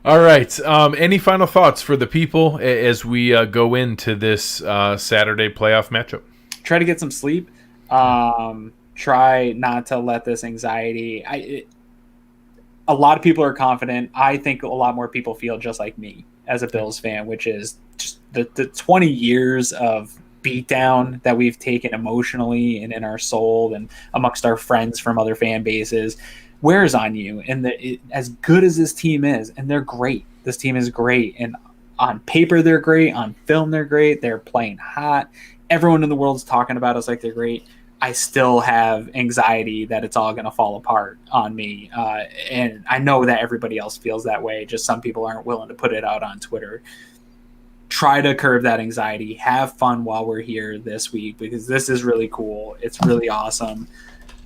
Speaker 1: All right. Any final thoughts for the people as we go into this Saturday playoff matchup?
Speaker 2: Try to get some sleep. Try not to let this anxiety. A lot of people are confident. I think a lot more people feel just like me as a Bills fan, which is just the 20 years of beatdown that we've taken emotionally and in our soul and amongst our friends from other fan bases wears on you. And as good as this team is, and they're great, this team is great, and on paper they're great, on film they're great, they're playing hot, everyone in the world's talking about us like they're great. I still have anxiety that it's all going to fall apart on me. And I know that everybody else feels that way. Just some people aren't willing to put it out on Twitter. Try to curb that anxiety. Have fun while we're here this week, because this is really cool. It's really awesome.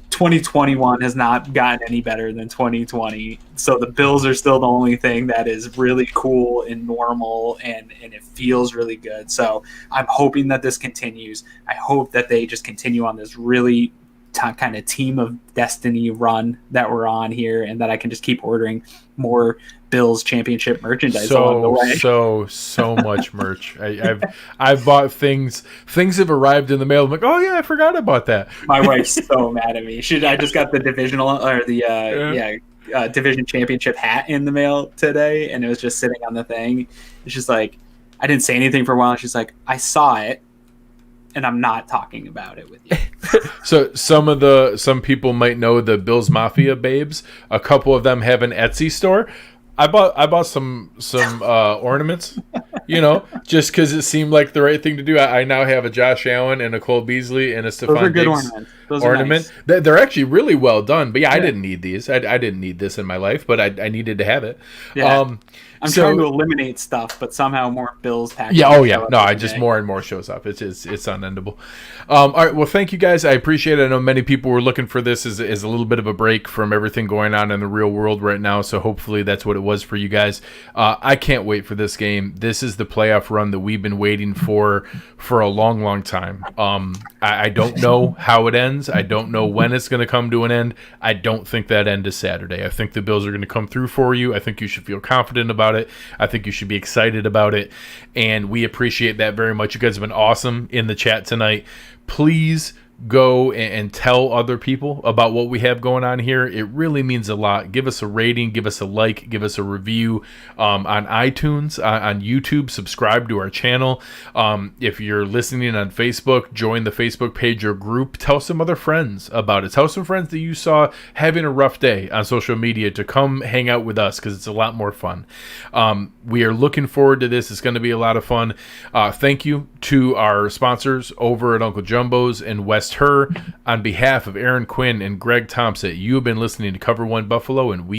Speaker 2: 2021 has not gotten any better than 2020. So the Bills are still the only thing that is really cool and normal, and it feels really good. So I'm hoping that this continues. I hope that they just continue on this really kind of team of destiny run that we're on here, and that I can just keep ordering more Bills championship merchandise along the way.
Speaker 1: So much merch. I've bought things. Things have arrived in the mail. I'm like, oh yeah, I forgot about that.
Speaker 2: My wife's so mad at me. I just got the divisional or the division championship hat in the mail today, and it was just sitting on the thing. It's just like, I didn't say anything for a while. And she's like, I saw it, and I'm not talking about it with you.
Speaker 1: So some people might know the Bills Mafia babes. A couple of them have an Etsy store. I bought some ornaments, just because it seemed like the right thing to do. I now have a Josh Allen and a Cole Beasley and a Stephon Diggs ornament. Nice. They're actually really well done. But I didn't need these. I didn't need this in my life, but I needed to have it.
Speaker 2: Yeah. I'm trying to eliminate stuff, but somehow more Bills packaging.
Speaker 1: Yeah, oh yeah. No, just more and more shows up. It's unendable. All right, well, thank you guys. I appreciate it. I know many people were looking for this as a little bit of a break from everything going on in the real world right now, so hopefully that's what it was for you guys. I can't wait for this game. This is the playoff run that we've been waiting for a long, long time. I don't know how it ends. I don't know when it's going to come to an end. I don't think that end is Saturday. I think the Bills are going to come through for you. I think you should feel confident about it. I think you should be excited about it, and we appreciate that very much. You guys have been awesome in the chat tonight. Please go and tell other people about what we have going on here. It really means a lot. Give us a rating, give us a like, give us a review on iTunes, on YouTube. Subscribe to our channel. If you're listening on Facebook, join the Facebook page or group. Tell some other friends about it. Tell some friends that you saw having a rough day on social media to come hang out with us, because it's a lot more fun. We are looking forward to this. It's going to be a lot of fun. Thank you to our sponsors over at Uncle Jumbo's and West Her. On behalf of Aaron Quinn and Greg Tompsett, you have been listening to Cover One Buffalo, and we